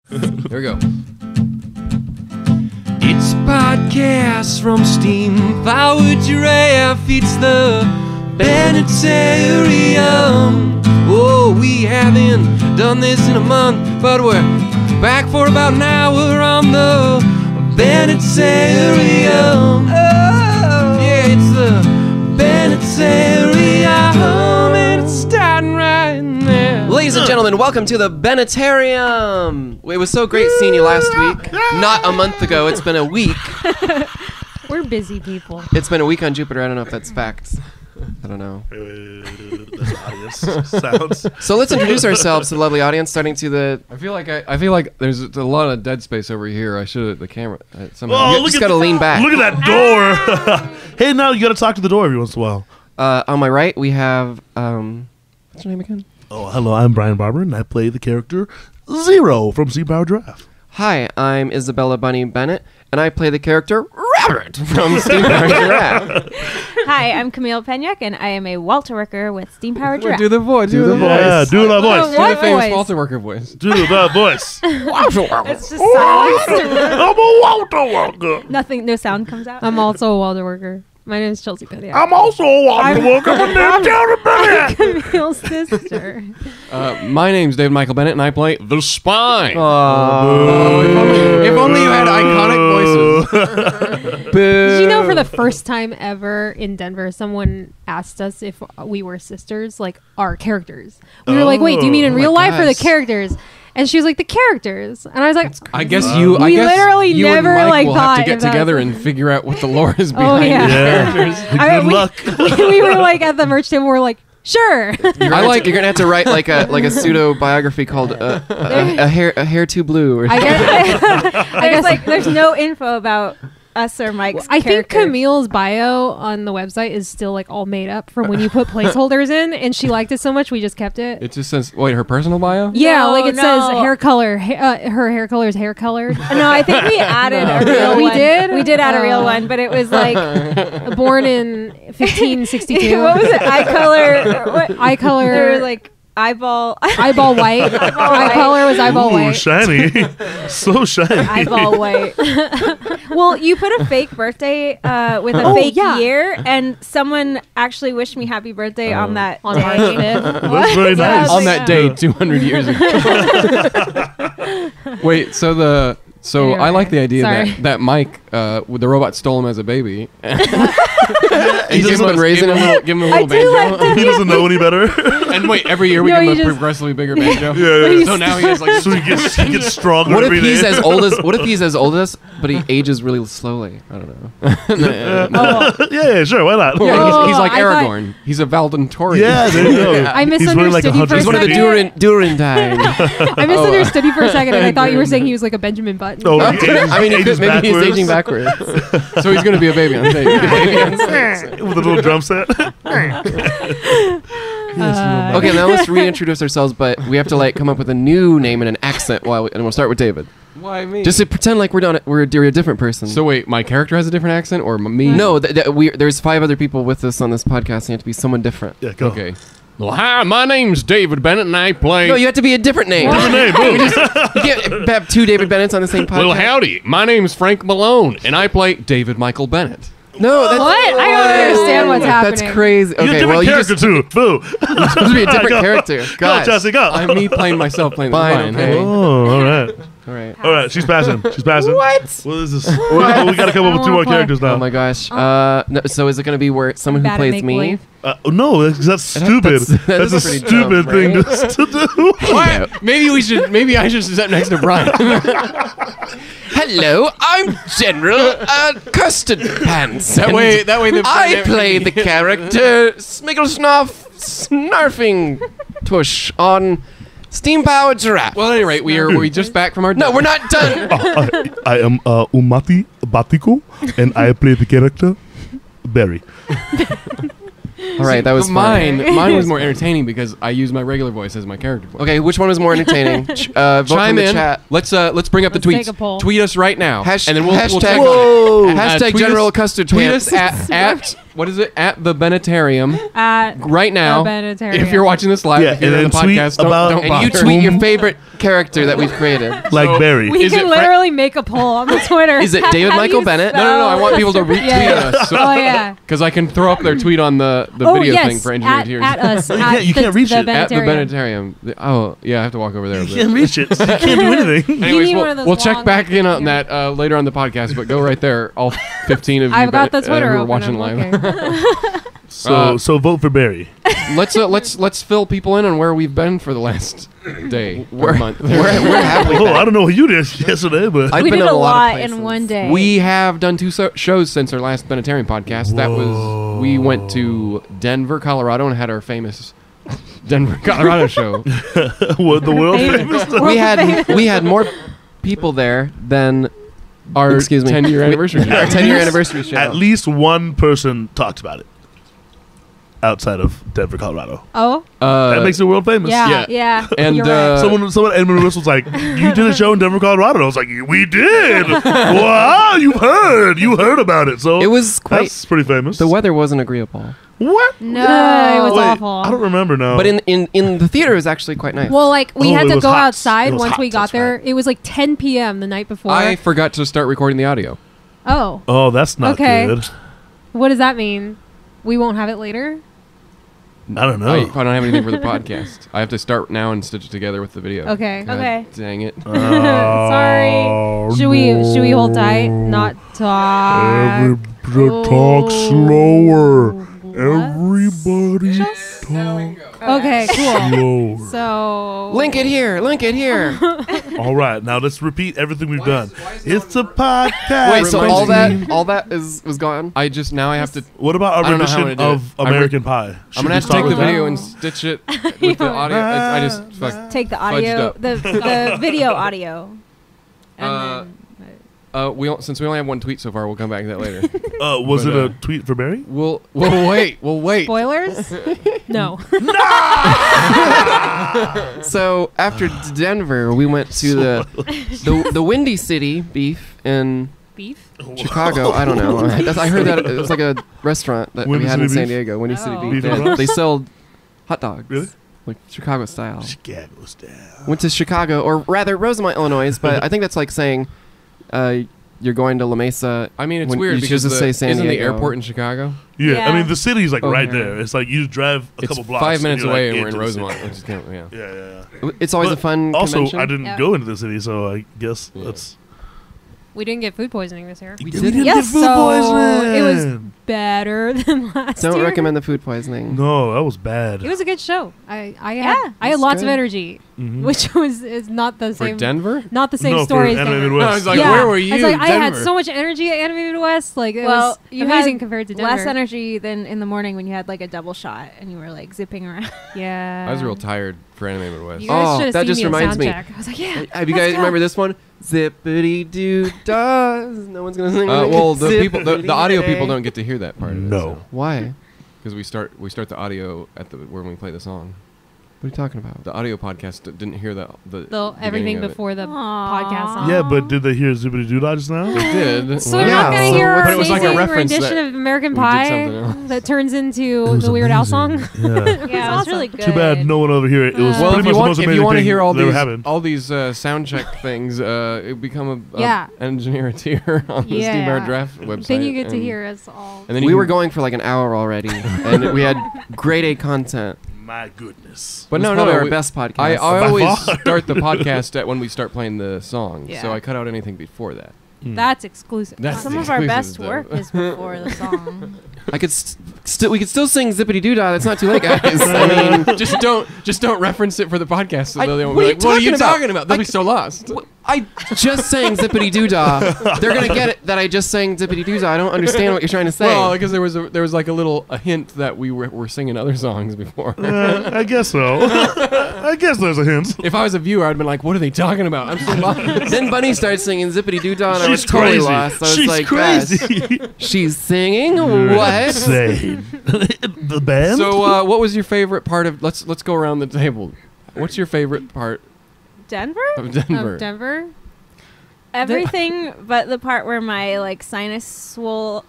There we go. It's a podcast from Steam Powered Giraffe. It's the Bennettarium. Oh, we haven't done this in a month, but we're back for about an hour on the Bennettarium. Oh, yeah, it's the Bennettarium, and it's starting right now. Ladies and gentlemen, welcome to the Bennettarium. It was so great seeing you last week. Not a month ago. It's been a week. We're busy people. It's been a week on Jupiter. I don't know if that's facts. I don't know. That's audience sounds. So let's introduce ourselves to the lovely audience, starting to the... I feel like there's a lot of dead space over here. I should the camera somehow. You just gotta lean back. Look at that door. Hey, now you gotta talk to the door every once in a while. On my right, we have... what's your name again? Oh, hello, I'm Bryan Barber, and I play the character Zero from Steam Powered Giraffe. Hi, I'm Isabella Bunny Bennett, and I play the character Robert from Steam Powered Giraffe. Hi, I'm Camille Penyak, and I am a Walter worker with Steam Powered Giraffe. Do the voice. Do the voice. Yeah, do the voice. Do the famous voice? Walter Worker voice. Do the voice. It's just silence. I'm a Walter Walker. Nothing, no sound comes out. I'm also a Walter worker. My name is Chelsea Petty. I'm also a Walter Walker. I'm Camille's sister. My name's David Michael Bennett, and I play the Spy. If only you had iconic voices. Did you know for the first time ever in Denver, someone asked us if we were sisters, like our characters. We were like, wait, do you mean in real life or the characters? And she was like, the characters. And I was like, I guess you. We literally you never, and Mike like, will have to thought get about together it. and figure out what the lore is behind yeah. the Yeah. characters. Good luck. we were like at the merch table, we're like, sure. You're gonna have to write like a pseudo biography called a hair too blue or I something. guess There's no info about us or Mike's I think character. Camille's bio on the website is still like all made up from when you put placeholders in, and she liked it so much we just kept it. It just says, wait, her personal bio? Yeah, No, like it no. says hair color. Her hair color is hair colored. No, I think we added a real We one. did? We did add a real one, but it was like, Born in 1562. what was it? Eye color. What? Eye color. There was like eyeball. Eyeball white. Eye color was eyeball Ooh, white. shiny. So shiny. Eyeball white. Well, you put a fake birthday with a Oh, fake yeah. year, and someone actually wished me happy birthday on that On day. March 5th. That's very Yeah, nice. On that day, 200 years ago. Wait, so Anyway, I like the idea sorry. that Mike, the robot, stole him as a baby. He just been raising him. Give him a little I do banjo. like He doesn't know any better. And wait, every year we No, give you him a just- progressively bigger banjo. Yeah. So now he has like. So he gets stronger What if every he's day. as old as? What if he's as old as us, but he ages really slowly? I don't know. Yeah, sure, why not? Yeah, he's like I thought- Aragorn. He's a Valedictorian. Yeah, there you go. I He's wearing like misunderstood you for a He's one of the second. Durandine. I misunderstood you for a second, and I thought you were saying he was like a Benjamin Button. Oh, I mean, he could, maybe he's aging backwards. So he's gonna be a baby on stage. with a little drum set. Okay, now let's reintroduce ourselves, but we have to like come up with a new name and an accent and we'll start with David. Why me? Just to pretend like we're a different person. So wait, my character has a different accent, or me? no, there's 5 other people with us on this podcast. And you have to be someone different. Yeah, go. Okay. Well, hi, my name's David Bennett, and I play. No, you have to be a different name. Different name, boom. You can't have 2 David Bennetts on the same podcast. Well, howdy. My name's Frank Malone, and I play David Michael Bennett. No, that's What? I don't understand what's happening. That's crazy. You're a Okay, different well, you character just too. Boo. you're supposed to be a different Go. character. Go, Guys. Chelsea, go. I'm me playing myself, playing the Fine, lion. okay. Hey. Oh, all right. All right. All right, she's passing. She's passing. What? What is this? We got to come up with 2 more characters now. Oh my gosh. No, so is it going to be where someone who Bad at plays me? make-believe. No, that's stupid. that That's a is pretty stupid dumb, thing right? to do. What? Maybe I should sit next to Bryan. Hello, I'm General Custard Pants. That way the I play the character Smigglesnoff Snarfing Tush on Steam Powered Giraffe. Well, at any rate, we just back from our. No, we're not done. I am Umati Batiko, and I play the character Barry. All right, that was fun. Mine was more entertaining because I use my regular voice as my character voice. Okay, which one was more entertaining? Vote Chime in the in. chat. Let's bring up the Let's tweets. take a poll. Tweet us right now, and then we'll hashtag check on it. hashtag tweet General us- Custard Tweet Pants. us at what is it? At the Bennettarium At right now. the Bennettarium. If you're watching this live, Yeah, if you're and in the then tweet podcast, about- don't And bother. you tweet your favorite character that we've created. Like Barry. We Is can it literally make a poll on the Twitter. Is it David How do Michael you Bennett? No, I want people to retweet Yeah. us. Oh yeah. Because I can throw up their tweet on the Oh video yes. thing for Engineer-eteers. At us. Yeah, you can't reach it. At the Bennettarium. Bennettarium. Oh, yeah, I have to walk over there. You can't reach it. So you can't do anything. Anyways, need we'll, one of those we'll check long, back in on yeah. that later on the podcast, but go right there, all 15 of you I've got the Twitter who are open, watching I'm live. looking. So vote for Barry. let's fill people in on where we've been for the last day or month. Where have we Oh, been? I don't know what you did yesterday, but I've We been did in a lot of in places. one day. We have done 2 shows since our last Bennettarium podcast. That was we went to Denver, Colorado, and had our famous Denver, Colorado show. what the world famous. We had more people there than Our Excuse me. 10-year anniversary. our 10-year anniversary show. At least one person talked about it outside of Denver, Colorado. Oh That makes it world famous. yeah. Yeah. And You're right. Someone Edmund Russell was like, "You did a show in Denver, Colorado." And I was like, "We did." Wow, you heard about it. So It was quite. that's pretty famous. The weather wasn't agreeable, What? No. it was Wait, awful. I don't remember now. but in the theater it was actually quite nice. Well, like we Oh, had it to was go hot. outside It was once hot, we got that's there. right. It was like 10 p.m. the night before. I forgot to start recording the audio. Oh, oh, that's not Okay. good. what does that mean? We won't have it later. I don't know. I don't have anything for the podcast. I have to start now and stitch it together with the video. Okay. God Okay. Dang it. Sorry. Oh, Should we hold tight? Not talk. Talk slower. What? Everybody talk Okay, cool. slower. So link it here. Link it here. All right, now let's repeat everything we've done. It's a podcast. Wait, so Reminds all that was gone. I have to. What about our I don't know how I'm rendition gonna do of it. American Pie? I'm gonna have to take the video and stitch it with the audio. I just Take the Fudged audio, up. the video audio. Uh, since we only have one tweet so far, we'll come back to that later. Was But, it a tweet for Barry? We'll wait. We'll wait. spoilers? No. So after Denver, we went to the Windy City Beef in Beef? Chicago. I don't know. I heard that it was like a restaurant that Windy we had in City San Beef? Diego. Windy Oh. City Beef Beef. and Yeah, Bros? they sold hot dogs. Really? Like Chicago style. Chicago's down. Went to Chicago, or rather Rosemont, Illinois, but I think that's like saying you're going to La Mesa. I mean, it's when weird you because should just say San isn't the Diego. airport in Chicago? Yeah, Yeah. I mean the city's like Oh, right yeah. there. It's like you drive a It's couple blocks. 5 and minutes you're, away, like, and we're in into the Rosemont, city. which is kind of, yeah. Yeah. It's always But a fun Also, convention. I didn't Yeah. go into the city, so I guess Yeah. that's. We didn't get food poisoning this year. We didn't didn't? get Yes, food so poisoning. it was better than last Don't year. recommend the food poisoning. No, that was bad. It was a good show. I Yeah, had it's lots of good. energy, Mhm. which is not the For same. Denver? Not the same No, for story as Animated Denver. West. I was like, Yeah. where were you? I was like, I had Denver? so much energy at Animated West. Like, it Well, was you amazing had compared to Denver. less energy than in the morning when you had like a double shot and you were like zipping around. Yeah. I was real tired for Animated West. You guys Oh, should have that seen just me at reminds me. soundcheck. I was like, yeah. Have you let's guys go. remember this one? Zippity doo dah. No one's gonna sing. it. Well, the audio people Zippity-day. don't get to hear that part. No. Why? because we start the audio at the when we play the song. What are you talking about? The audio podcast didn't hear the Everything beginning of it. before the Aw. podcast song. Yeah, but did they hear Zippity Doo just now? They did. So we're Yeah, not going so- to hear but our it was like a amazing reference rendition that of American we did Pie something else. that turns into It was the Weird Al amazing. song. Yeah. Yeah, it was awesome. really good. Too bad no one over here. It was Well, Well, pretty if much you the want most if amazing you want to thing hear all that ever these happened. sound check things, it become a Yeah. Engineer-eteer on the Steam Powered Giraffe website. Then you get to and- hear us all. And then We you were can- going for like an hour already, and we had grade A content. My goodness. But It was no, probably our we- best podcast. I By always far. start the podcast at when we start playing the song, Yeah. so I cut out anything before that. That's exclusive. That's Some the of our exclusive best stuff. work is before the song. I could we could still sing Zippity Doo Dah. That's not too late, guys. I mean, just don't reference it for the podcast, so I- they'll be what are you like, "What are you talking about? talking about?" They'll I- be so lost. I just sang Zippity Doo Dah. They're gonna get it that I just sang Zippity Doo Dah. I don't understand what you're trying to say. Well, because there was like a hint that we were singing other songs before. I guess so. I guess there's a hint. If I was a viewer, I'd been like, "What are they talking about?" I'm so lost. Then Bunny started singing Zippity Doo Dah, and I was She's totally crazy. lost. I was She's like, crazy. "Guys, she's singing You're what?" insane. The band? So, what was your favorite part of? Let's go around the table. What's your favorite part Denver? of Denver? Of Denver? everything but the part where my like sinus got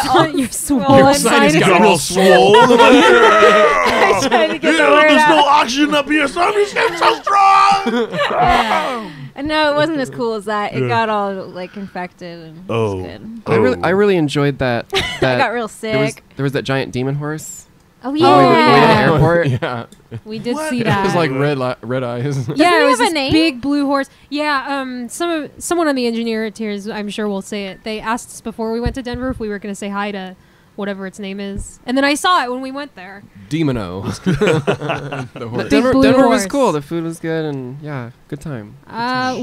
all Your swollen swollen. sinus. Got real swole. I was trying to get the word There's no out. oxygen up here, so I'm just getting so strong. And no, it wasn't as cool as that. It Yeah. got all like infected and it Oh. was good. I really enjoyed that. I that got real sick. there was that giant demon horse. Oh Way to the yeah, airport. Yeah. we did What? see It that. was like red eyes. yeah, Doesn't it he was have a this name? big blue horse. Yeah, someone on the Engineer-eteers, I'm sure will say it. They asked us before we went to Denver if we were going to say hi to whatever its name is, and then I saw it when we went there. Demino. The horse. Big Denver blue was horse. cool. The food was good, and yeah, good time.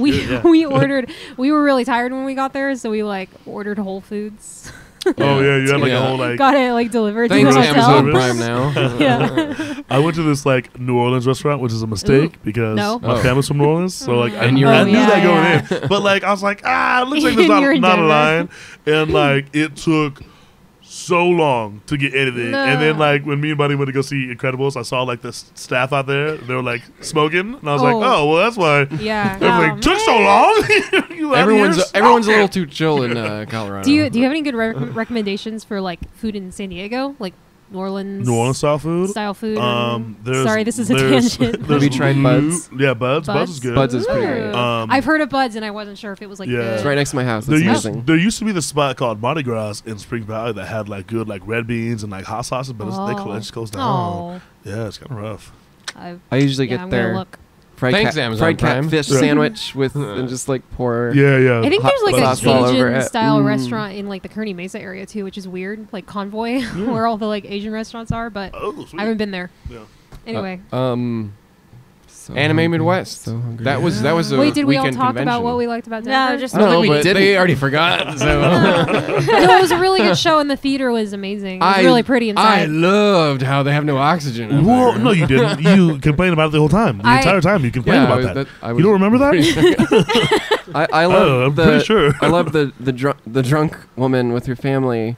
We Yeah. we ordered. We were really tired when we got there, so we like ordered Whole Foods. Oh yeah, you had like Yeah. a whole like. Got it like delivered Thanks, to the hotel. Amazon Prime now. Yeah. I went to this like New Orleans restaurant, which is a mistake because No. my Oh. family's from New Orleans, so like And you're I in knew yeah, that yeah. going in, but like I was like, it looks like You're there's in not a Denver. line, and like it took so long to get anything, and then No. like when me and Buddy went to go see Incredibles, I saw like the staff out there, they were like smoking, and I was like, Oh. well that's why. Yeah. I was like, took so long. You out Everyone's here everyone's a smoking. little too chill in Colorado. Do you have any good recommendations for like food in San Diego, like New Orleans? New Orleans style food. style food. There's, Sorry, this is a there's- tangent. there's Have you tried Bud's? Yeah, Bud's. Bud's Bud's? is good. Bud's is pretty Ooh. great. I've heard of Bud's, and I wasn't sure if it was like Yeah. good. It's right next to my house. There It's used, amazing. there used to be this spot called Mardi Gras in Spring Valley that had like good like red beans and like hot sauces, but it just goes down. Oh, Yeah, it's kind of rough. I usually yeah, get I'm their gonna look. Thanks, Amazon fried Prime. catfish Yeah. sandwich with and just like pour. Yeah, yeah. I think hot there's like a sauce all over Cajun it. style Mm. restaurant in like the Kearney Mesa area too, which is weird, like Convoy, where all the like Asian restaurants are. But Oh, sweet. I haven't been there. Yeah. Anyway, So Anime hungry, Midwest. So hungry. That was a wait, did we all weekend talk convention. about what we liked about No, Denver? just I don't No, know, we but didn't. they already forgot. So No, it was a really good show, and the theater was amazing. It was really pretty I inside. loved how they have no oxygen. up Whoa, there. no, you didn't. You complained about it the whole time. The entire time you complained Yeah, about that. I You was don't remember that? pretty- I love I'm the pretty sure. I love the drunk woman with her family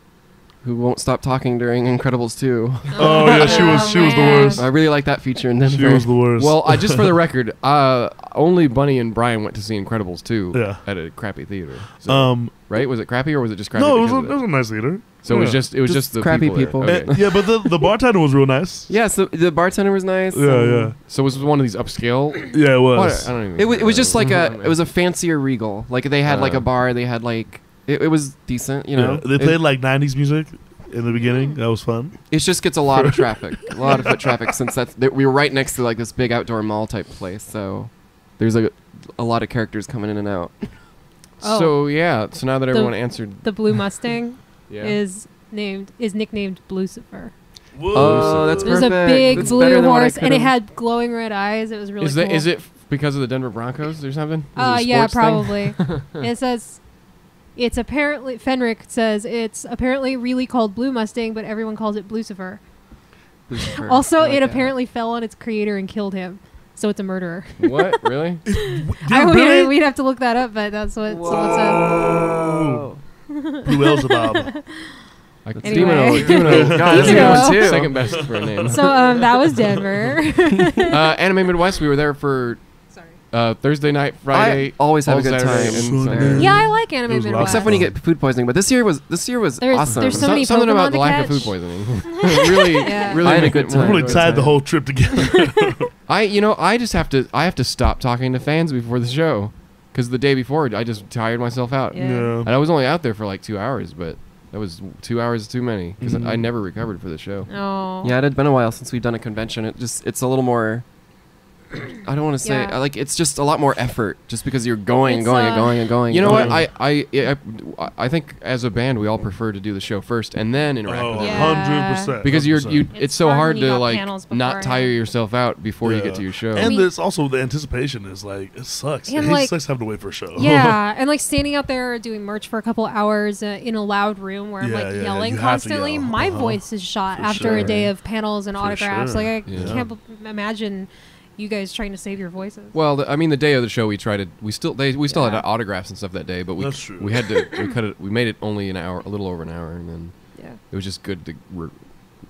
who won't stop talking during Incredibles 2. Oh yeah, she was the man. worst. I really like that feature in Denver. She was the worst. Well, just for the record, only Bunny and Bryan went to see Incredibles 2 Yeah. at a crappy theater. So, right? Was it crappy or was it just crappy? no, it was, because a, of it was a nice theater. So it was Yeah. just Just the crappy people. people. There. Okay. Yeah, but the bartender was real nice. Yeah, so the bartender was nice. Yeah, and yeah. So was it one of these upscale? Yeah, it What? was. I don't even. It was just like Mm-hmm. it was a fancier Regal. Like they had like a bar. They had like it was decent. You know, Yeah, they played like 90s music in the beginning. That was fun. it just gets a lot of traffic, a lot of foot traffic since we were right next to like this big outdoor mall type place. So there's a lot of characters coming in and out. Oh. So yeah. So now that everyone answered, The blue Mustang yeah. is nicknamed Blucifer. Oh, that's It was perfect. a big That's blue better than what I horse, and it could've- had glowing red eyes. It was really cool. Is it because of the Denver Broncos or something? Is it a Yeah, sports thing? probably. It says it's apparently Fenric says it's apparently really called Blue Mustang, but everyone calls it Blucifer. Lucifer. Also, I like it that. apparently fell on its creator and killed him, so it's a murderer. What? Really? We'd have to look that up, but that's what someone said. Oh. Blue Beelzebub. Anyway. Demino. God, that's a good one too. Second best for a name. So that was Denver. Anime Midwest. We were there for Sorry. Thursday night, Friday. I always have all a good Saturday, time. and Sunday. Sunday. Yeah, I like Anime It was Midwest. Except when you get food poisoning, but this year was There's- awesome. there's so many Something Pokemon about to the lack of catch. food poisoning. really, Yeah. really. I had a made good it time. more I'm really enjoyable. tied the whole trip together. I just have to stop talking to fans before the show, because the day before I just tired myself out. Yeah. And I was only out there for like 2 hours, but that was 2 hours too many because Mhm. I never recovered for the show. Oh. Yeah, it had been a while since we've done a convention. It's a little more. I don't want to say Yeah. like it's just a lot more effort, just because you're going and It's, going and going and going. You know what? Yeah. I think as a band we all prefer to do the show first and then interact Oh, with Yeah. 100%. because it's It's so hard hard when you to got like panels not beforehand. tire yourself out before you Yeah. get to your show. And mean- there's also the anticipation is like, it sucks. And, It like- sucks having to wait for a show. Yeah, and like standing out there doing merch for a couple hours in a loud room where I'm Yeah, like yeah, yelling you have to constantly, yell. my Uh-huh. voice is shot For after a sure. day of panels and For autographs. sure. Like I Yeah. can't imagine you guys trying to save your voices. Well, the day of the show, we still Yeah. had autographs and stuff that day, but That's true. we made it only an hour, a little over an hour, and then Yeah. it was just good to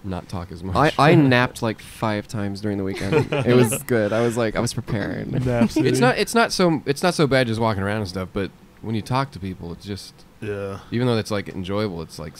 not talk as much. I napped like 5 times during the weekend. It was good. I was prepared. It's not so bad just walking around and stuff, but when you talk to people, it's just even though it's like enjoyable, it's like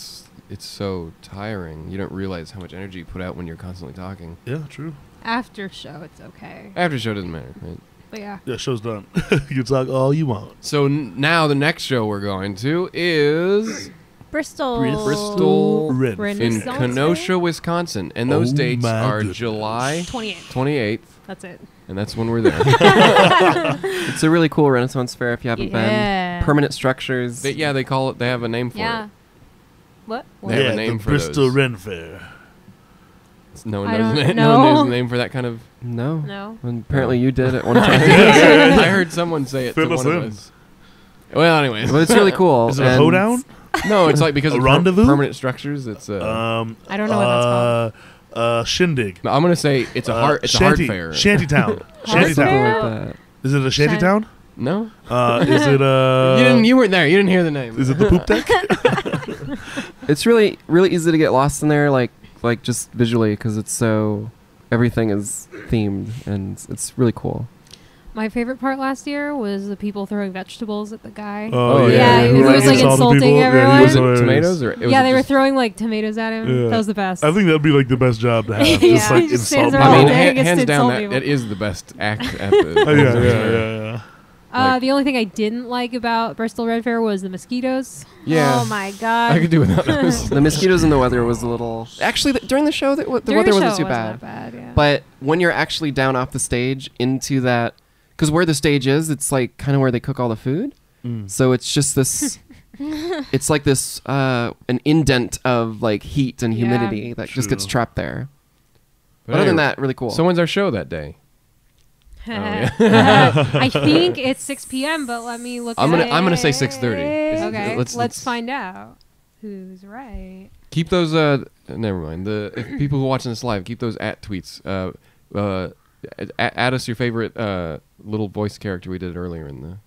it's so tiring. You don't realize how much energy you put out when you're constantly talking. Yeah, true. After show, it's okay. After show doesn't matter, right? But yeah. Yeah, show's done. You can talk all you want. So now the next show we're going to is Bristol Red. in Kenosha, Wisconsin, and those dates are goodness. July 28th. 28th, That's it. and that's when we're there. It's a really cool Renaissance fair if you haven't been. Permanent structures. They call it. They have a name for Yeah. it. What? They have a name the for Bristol those. Ren Fair. No one I knows. don't No one knows know. the name for that kind of. No. No. And apparently you did at one time. I heard someone say it Fill to us one of in. us. Well, anyways, But it's really cool. Is it a and hoedown? no, it's like because A of rendezvous? permanent structures. It's I don't know what that's called. Shindig. No, I'm gonna say it's a hard. It's a hard fair. Shantytown. Hard Shantytown. fair? like that. Is it a shantytown? No, Is it you weren't there. You didn't hear the name. Is it the poop deck? It's really easy to get lost in there, like just visually, because it's so everything is themed and it's really cool. My favorite part last year was the people throwing vegetables at the guy. Oh, yeah, he Who was like insulting people? everyone. he Was it hilarious. tomatoes or? It was Yeah, they were just- throwing like tomatoes at him. Yeah. That was the best. I think that'd be like the best job to have. Yeah, Just like he just insult stands people. around I mean, all day and gets hands to down, insult that people. it is the best act at the. Oh, yeah. Like- The only thing I didn't like about Bristol Red Fair was the mosquitoes. Yeah. Oh my I god. could do without those. The mosquitoes and the weather was a little. Actually, during the show, the During weather the wasn't show, too it bad. wasn't that bad. Yeah. But when you're actually down off the stage into that, because where the stage is, it's like kind of where they cook all the food. So it's just this. It's like this an indent of like heat and Yeah. humidity that just gets True. trapped there. But Other than anyway, that, really cool. So when's our show that day? I think it's 6 p.m. But let me look. I'm at gonna say 6:30. Okay, Let's find out who's right. keep those. Never mind. If people who are watching this live, keep those tweets. Add us your favorite little voice character we did earlier in the.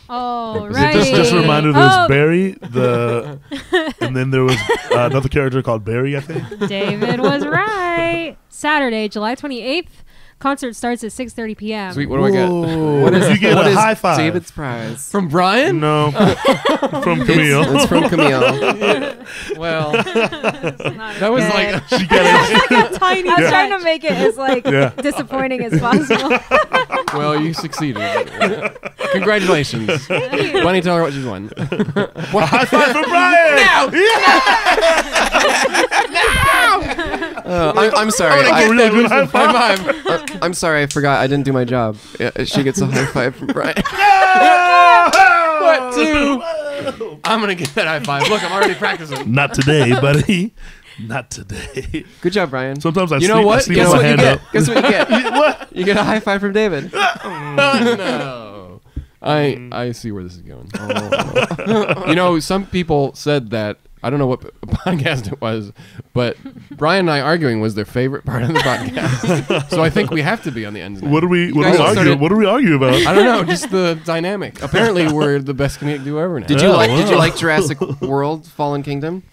Oh, Just- right. Just a reminder, there's Oh, Barry, and then there was another character called Barry, I think. David was right. Saturday, July 28th. Concert starts at 6:30 p.m. Sweet. What do I get? What is You get what a is high five. David's prize? From Bryan? No, from Camille. It's from Camille. Well, that was like. She got it. Tiny. I was Yeah. trying to make it as like Yeah. disappointing as possible. Well, you succeeded. Congratulations. Bunny, tell her what she's won. High five for Bryan. I'm sorry. A really good high five. I'm sorry. I forgot. I didn't do my job. She gets a high five from Bryan. What, two? I'm going to get that high five. Look, I'm already practicing. Not today, buddy. Not today. Good job, Bryan. Sometimes I You know sleep, I what? sleep Guess with my what you hand get? up. Guess what you get? What? You get a high five from David. No. I see where this is going. You know, some people said that, I don't know what podcast it was, but Bryan and I arguing was their favorite part of the podcast. So I think we have to be on the ends now. What do we guys argue? started- What do we argue about? I don't know, just the dynamic. Apparently, we're the best comedic duo ever now. Did you Oh, like? Did you wow. like Jurassic World: Fallen Kingdom?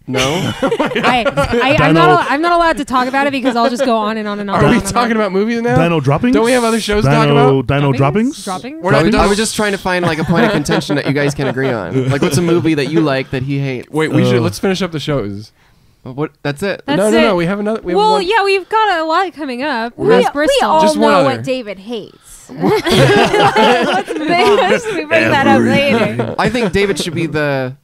No. I'm not allowed to talk about it because I'll just go on and on and on. Are and we on and talking on. about movies now? Dino droppings? Don't we have other shows to talk about? Dino droppings? Droppings? We're not I done. was just trying to find like a point of contention that you guys can agree on. Like, what's a movie that you like that he hates? Wait, let's finish up the shows. What? That's it. That's no, it. we have another. We have Well, one. yeah, we've got a lot coming up. We That's Bristol. all Just one know other. what David hates. Let's we bring that up later. I think David should be the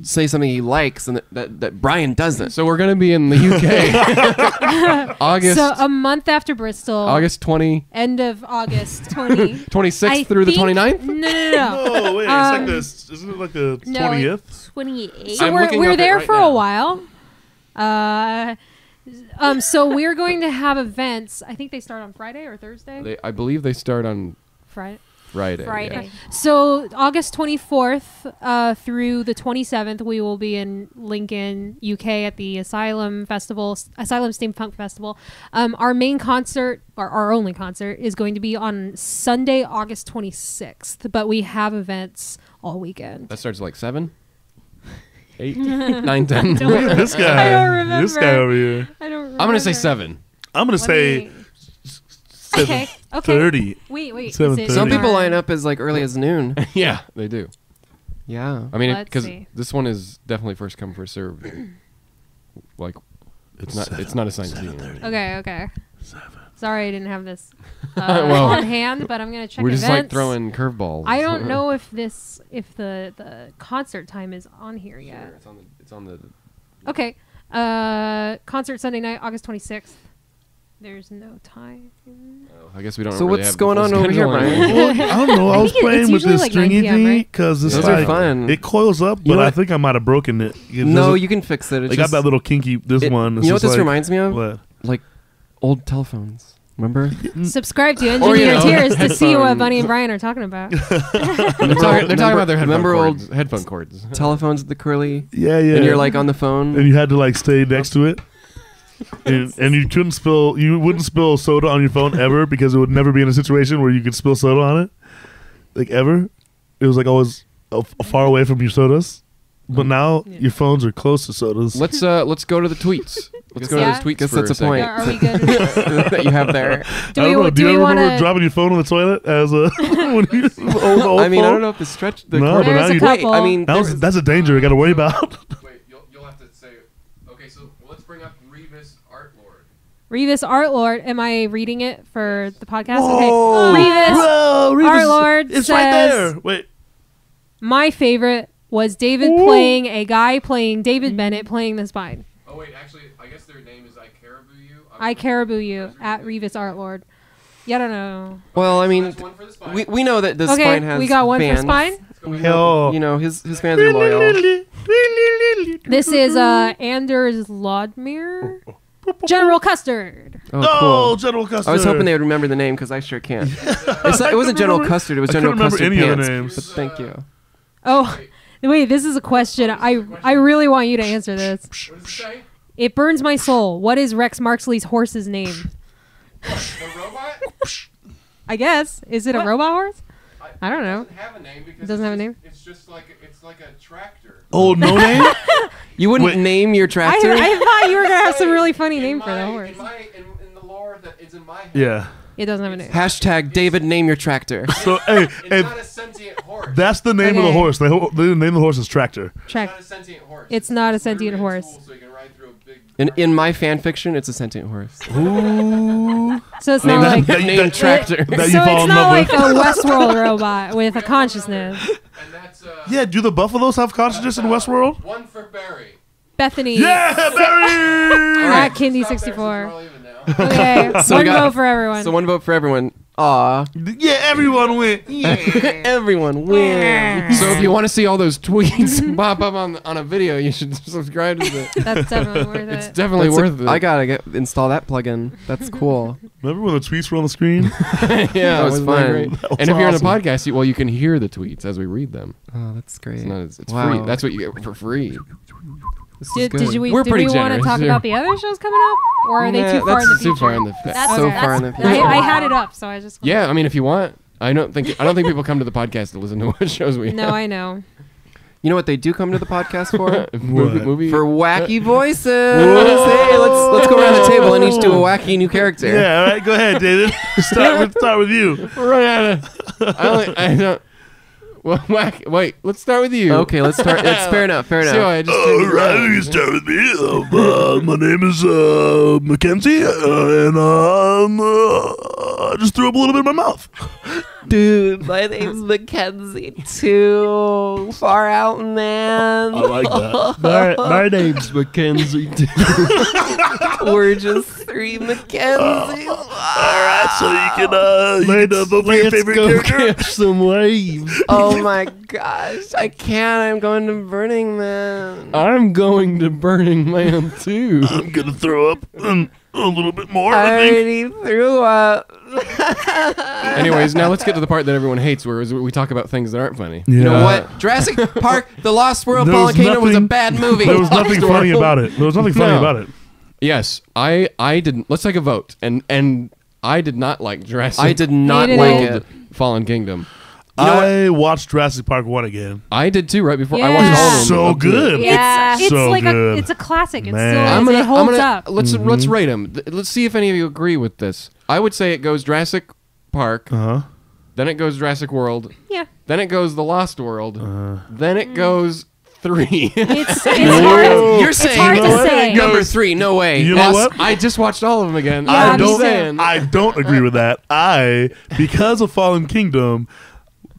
say something he likes and that Bryan doesn't. So we're gonna be in the UK, August So a month after Bristol. August 20, End of August 20. 26th I through the think- 29th. No. Oh, wait. It's like this. Isn't it like the No, 20th? 28. So I'm we're looking up it there right for now. a while. So we're going to have events. I think they start on Friday or Thursday. I believe they start on Friday. Friday. Friday. So August 24th through the 27th, we will be in Lincoln, UK, at the Asylum Festival, Asylum Steampunk Festival. Our main concert, or our only concert, is going to be on Sunday, August 26th. But we have events all weekend. That starts at like 7. 8, 9, 10. Look at this guy. I don't remember. This guy over here. I don't remember. I'm gonna say 7. I'm gonna say Okay. 7:30. Wait. 7:30. Some people line up as like early as noon. Yeah, they do. Yeah. I mean, Let's because see. this one is definitely first come first serve. Like, it's not assigned to me. Okay. Sorry, I didn't have this Well, on hand, but I'm gonna check. We're just events. like throwing curveballs. I don't know if the concert time is on here yet. It's on the. Okay. Concert Sunday night, August 26th. There's no time. I guess we don't. So really what's have the going full on over here, schedule Brian? anymore. Well, I don't know. I was think playing it's with usually this like 9 stringy PM, thing right? because it's Those are like fun. it coils up, but You know I what? think I might have broken it. No, you can fix it. It's It got just, that little kinky. This one. You It's know what just this like, reminds me of? What? Like old telephones. Remember? Subscribe to Or, you know, Engineer-eteers to see what headphones. Bunny and Brian are talking about. They're talking about their headphone cords. Telephones with the curly. Yeah, yeah. And you're like on the phone. and you had to like stay next to it. And you couldn't spill. You wouldn't spill soda on your phone ever because it would never be in a situation where you could spill soda on it, like ever. It was like always far away from your sodas. But now your phones are close to sodas. Let's go to the tweets. Let's go to Yeah. those tweets Guess for that's a a point. Are we good? that you have there. Do I don't know. Do you we ever want remember to? dropping your phone on the toilet as a when you old I mean, I phone? don't know if the stretch. The No, cord- but There's now a you- couple. Wait, I mean, That's a danger I got to worry about. Wait, you'll have to say. Okay, so let's bring up Revis Art Lord. Revis Art Lord. Am I reading it for the podcast? Whoa. Okay. Revis Bro, Art Lord It's says, right there. Wait. my favorite was David playing a guy playing David Bennett playing the spine. Oh wait, actually, I guess their name is I Caribou You. I caribou you at Revis Art Lord. Yeah, I don't know. well, I mean, That's one for the spine. we know that the Okay, spine has we got one fans. for spine. We know, Hell. you know, his fans are loyal. This is Anders Lodmere. General Custard. Oh, Oh, cool. General Custard. I was hoping they would remember the name because I sure can't. It's not, it wasn't General Custard. It was I General couldn't remember Custard any of the Pants. names. But thank you. Oh, wait, this is a question. I really want you to answer this. What does it say? It burns my soul. What is Rex Marksley's horse's name? The robot? I guess. Is it a What? robot horse? I don't know. It doesn't have a name because It doesn't have a name? It's just like a tractor. Oh, no name? You wouldn't Wait. name your I tractor? thought you were going to have some really funny In name for my- the horse. In the lore that is in my head. Yeah. It doesn't have a name. Hashtag David, name your tractor. So, hey, It's not a sentient horse. that's the name of the Okay. horse. They name the horse is Tractor. Track. It's not a sentient horse. It's not a It's literally sentient horse. tool so you can ride through a big In my fan fiction, it's a sentient horse. Ooh. So it's Name not like... named tractor. That you So fall it's in not love like with. a Westworld robot with a consciousness. And that's Yeah, do the buffaloes have consciousness in Westworld? one for Barry. Bethany Yeah, Barry! at Kindy Stop there, 64. since we're all even now. Okay, So we one got- vote for everyone. So one vote for everyone. Aw. Yeah, everyone went. Yeah. Everyone wins. So if you want to see all those tweets pop up on a video, you should subscribe to the. That's definitely worth It's it. definitely worth it. I gotta install that plugin. That's cool. Remember when the tweets were on the screen? Yeah, That was wasn't fun. great? That was And if you're on a awesome. podcast, you can hear the tweets as we read them. Oh, that's great. It's Wow. free. That's what you get for free. This is Did good. we We're want pretty to generous talk here. about the other shows coming up, or are they Nah, too far in the that's future? Too far in the. That's- so that's- far in the future. I had it up, so I just. Yeah, I mean, if you want, I don't think people come to the podcast to listen to what shows we. No, I know. You know what they do come to the podcast for? movie. For wacky voices. Hey, let's go around the table and each do a wacky new character. Yeah, all right, go ahead, David. Start with you. Right out of. I don't. Well, wait. Let's start with you. Okay, let's start. It's fair enough. Fair See how enough. I just All turned it right, around. you start with me. My name is Mackenzie, and I just threw up a little bit in my mouth. Dude, my name's Mackenzie too. Far out, man. like that. My name's Mackenzie. We're just three Mackenzies. All right, so you can vote for your favorite go character. catch some waves. Oh my gosh, I can't. I'm going to Burning Man. I'm going to Burning Man too. I'm gonna throw up a little bit more. I I think. already threw up. Anyways, now let's get to the part that everyone hates, where we talk about things that aren't funny. You know what? Jurassic Park: The Lost World There was Fallen Kingdom was a nothing- bad movie. There was nothing funny about it. There was nothing funny No. about it. Yes, I didn't. Let's take a vote, and I did not like Jurassic. I did not Hated like it. it. Fallen Kingdom. I watched Jurassic Park 1 again. I did too. Right before I Yeah. watched all of them. So up to it. good. Yeah. It's So like good. it's a classic. It Man. still is. It holds up. Let's rate them. Let's see if any of you agree with this. I would say it goes Jurassic Park, then it goes Jurassic World, Yeah. then it goes The Lost World, then it goes 3. It's hard. You're It's saying hard You know to what? say. number 3? No way. You know what? I just watched all of them again. Yeah, I'm me just too. saying. I don't agree with that. Because of Fallen Kingdom,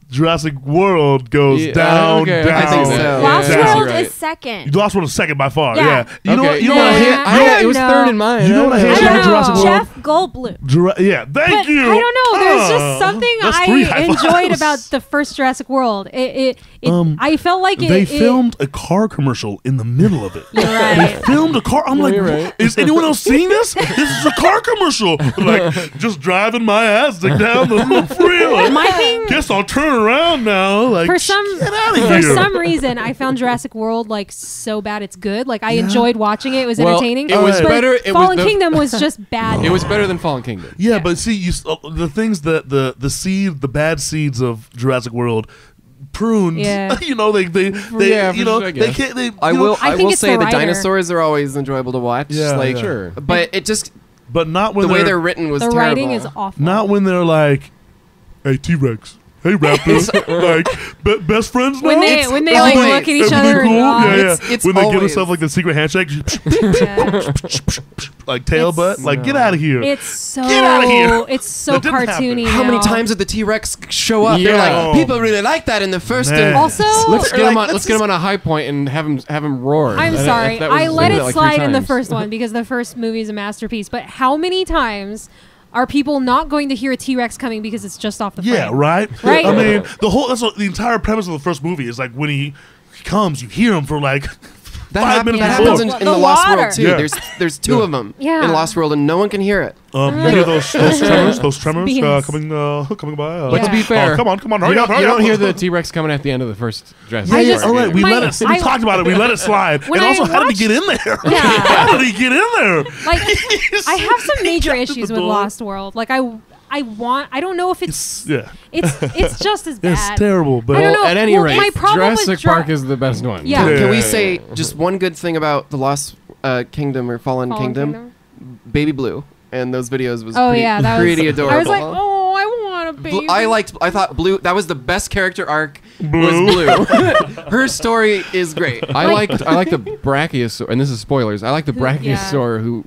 Jurassic World goes Yeah, down, okay, down. I think so. Lost down. World Right. is second. Lost World is second by far. Yeah. Yeah. You know Okay. what? You know Nah. what I hate? I it don't was know. third in mine. You know what I hate I about don't Jurassic know. World? Jeff Goldblum. Yeah, thank you. I don't know. There's just something That's 3 high I enjoyed fives. about the first Jurassic World. I felt like They filmed a car commercial in the middle of it. You're right. They filmed a car. I'm like, you're right. is anyone else seeing this? This is a car commercial. Like, just driving my ass down the freeway. My thing- Guess I'll turn around now. Like, For some get out of for here. some reason, I found Jurassic World like so bad it's good. Like I enjoyed watching it. It was Well, entertaining. it was but better- it was Fallen the- Kingdom was just bad. It was better than Fallen Kingdom. Yeah, but see, the things that the bad seeds of Jurassic World pruned. Yeah. You know, they Yeah, you for know sure, I they guess. can't. They, I you know, will. I I think will it's say the the writer. dinosaurs are always enjoyable to watch. Yeah, like, yeah. Sure. But it just but not when the way they're written was the terrible. writing is awful. not when they're like, "Hey T-Rex, hey Raptor," like best friends now. when they It's like always- look at each Everything other. cool? And, Yeah, It's when they give always- themselves like the secret handshake, yeah. like tail It's- butt, like get out of here. It's so Get outta here. it's so That didn't happen. cartoony. How many now. times did the T-Rex show up? They're Yeah. like, people really like that in the first. Man. And Also, Let's get like, him on. let's Let's get him on a high point and have him roar. I'm That- sorry. that was- I let they did it like 3 slide in the times. first one because the first movie is a masterpiece. But how many times are people not going to hear a T-Rex coming because it's just off the frame? Yeah, right. Right. I mean, the entire premise of the first movie is like when he comes, you hear him for like that 5 minutes happens before. in The the Lost water. World too. Yeah. There's 2 of them Yeah. in Lost World, and no one can hear it. You hear those tremors Beans. coming by. But to be fair, come on, you hurry up, hurry don't up. hear the T-Rex coming at the end of the first Jurassic I Park. just- all right, we My- let it. We I- talked about it. We let it slide. When And also, I how did he watched- get in there? Yeah. How did he get in there? Like I have some major He got to the issues with door. Lost World. Like I don't know if it's Yeah, it's just as bad. it's terrible. But I don't know. At any Well, rate, my problem with Jurassic Jura- Park is the best one. Yeah. Yeah. Can we say just one good thing about the Lost Kingdom or Fallen Kingdom? Baby Blue and those videos was Oh pretty, yeah, that pretty was. adorable. I was like, oh, I want a baby. I thought Blue. That was the best character arc. Blue. Was Blue. Her story is great. I like the Brachiosaur, and this is spoilers. I like the Brachiosaur who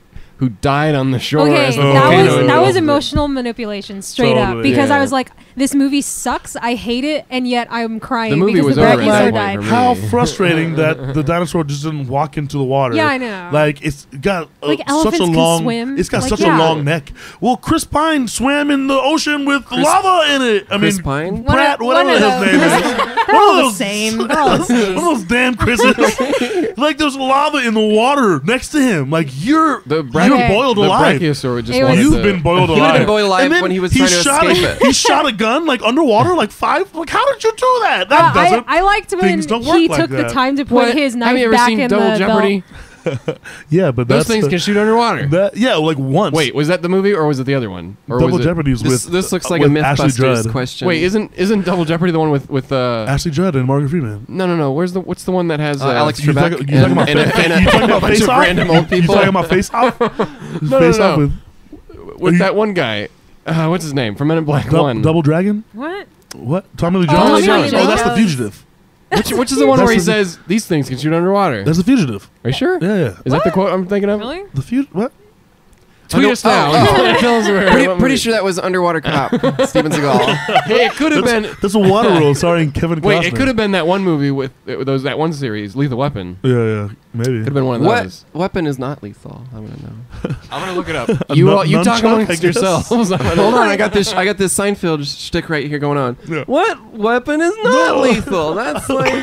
died on the shore. Okay, as the Oh. volcano that was engulfed it. emotional manipulation, straight up. Totally. Because Yeah. I was like, this movie sucks. I hate it, and yet I'm crying The movie because was the over at that Brachiosaur point died. for me. how frustrating that the dinosaur just didn't walk into the water. Yeah, I know. Like it's got Like such elephants a can long. swim. It's got Like, such yeah. a long neck. Well, Chris Pine swam in the ocean with Chris- lava in it. I Chris mean, Pine? Pratt, One whatever of his name is. They're all the same. They're all the same. One of those damn Chris's. Like there's lava in the water next to him. Like you're The boiled the alive. Brachiosaur just It was- wanted You've to- been boiled alive. He would've been boiled alive And then when he was he trying to shot escape a, it. He shot a gun like underwater, like 5. Like how did you do that? That doesn't. I liked when things don't work he like took the that. time to put What? his Have knife you ever back seen in Double the Jeopardy? Yeah, but Those that's things can shoot underwater. that. Yeah, like once. Wait, was that the movie or was it the other one? Or Double was it, Jeopardy's This, with this looks like a with Ashley MythBusters Judd. question. Wait, isn't Double Jeopardy the one with Ashley Judd and Morgan Freeman. No. What's the one that has Alex You Trebek talking- you talking about and a you talking about bunch Face of Off? random old You people. talking about Face Off? Face no. Off with with you- that one guy? What's his name from Men in Black One? Double Dragon? What? What? Tommy Lee Oh, Jones? Tommy Lee Oh, that's the Jones. fugitive. Which is the one where he That's the- says these things can shoot underwater? That's the fugitive. Are you sure? Yeah. Is that the quote I'm thinking of? Really? The fugitive. What? Tweet us now. Tell us where. Pretty sure that was Underwater Cop, Steven Seagal. Hey, it could have been. That's a Waterworld starring Kevin Costner. Wait, it could have been that one movie with that one series, Lethal Weapon. Yeah, maybe. Could have been one of What those. weapon is not lethal? I'm gonna know. I'm gonna look it up. A You nunchuck, talk I amongst guess? yourselves. I'm gonna- Hold on, I got this Seinfeld shtick right here going on. Yeah. What weapon is not lethal? That's like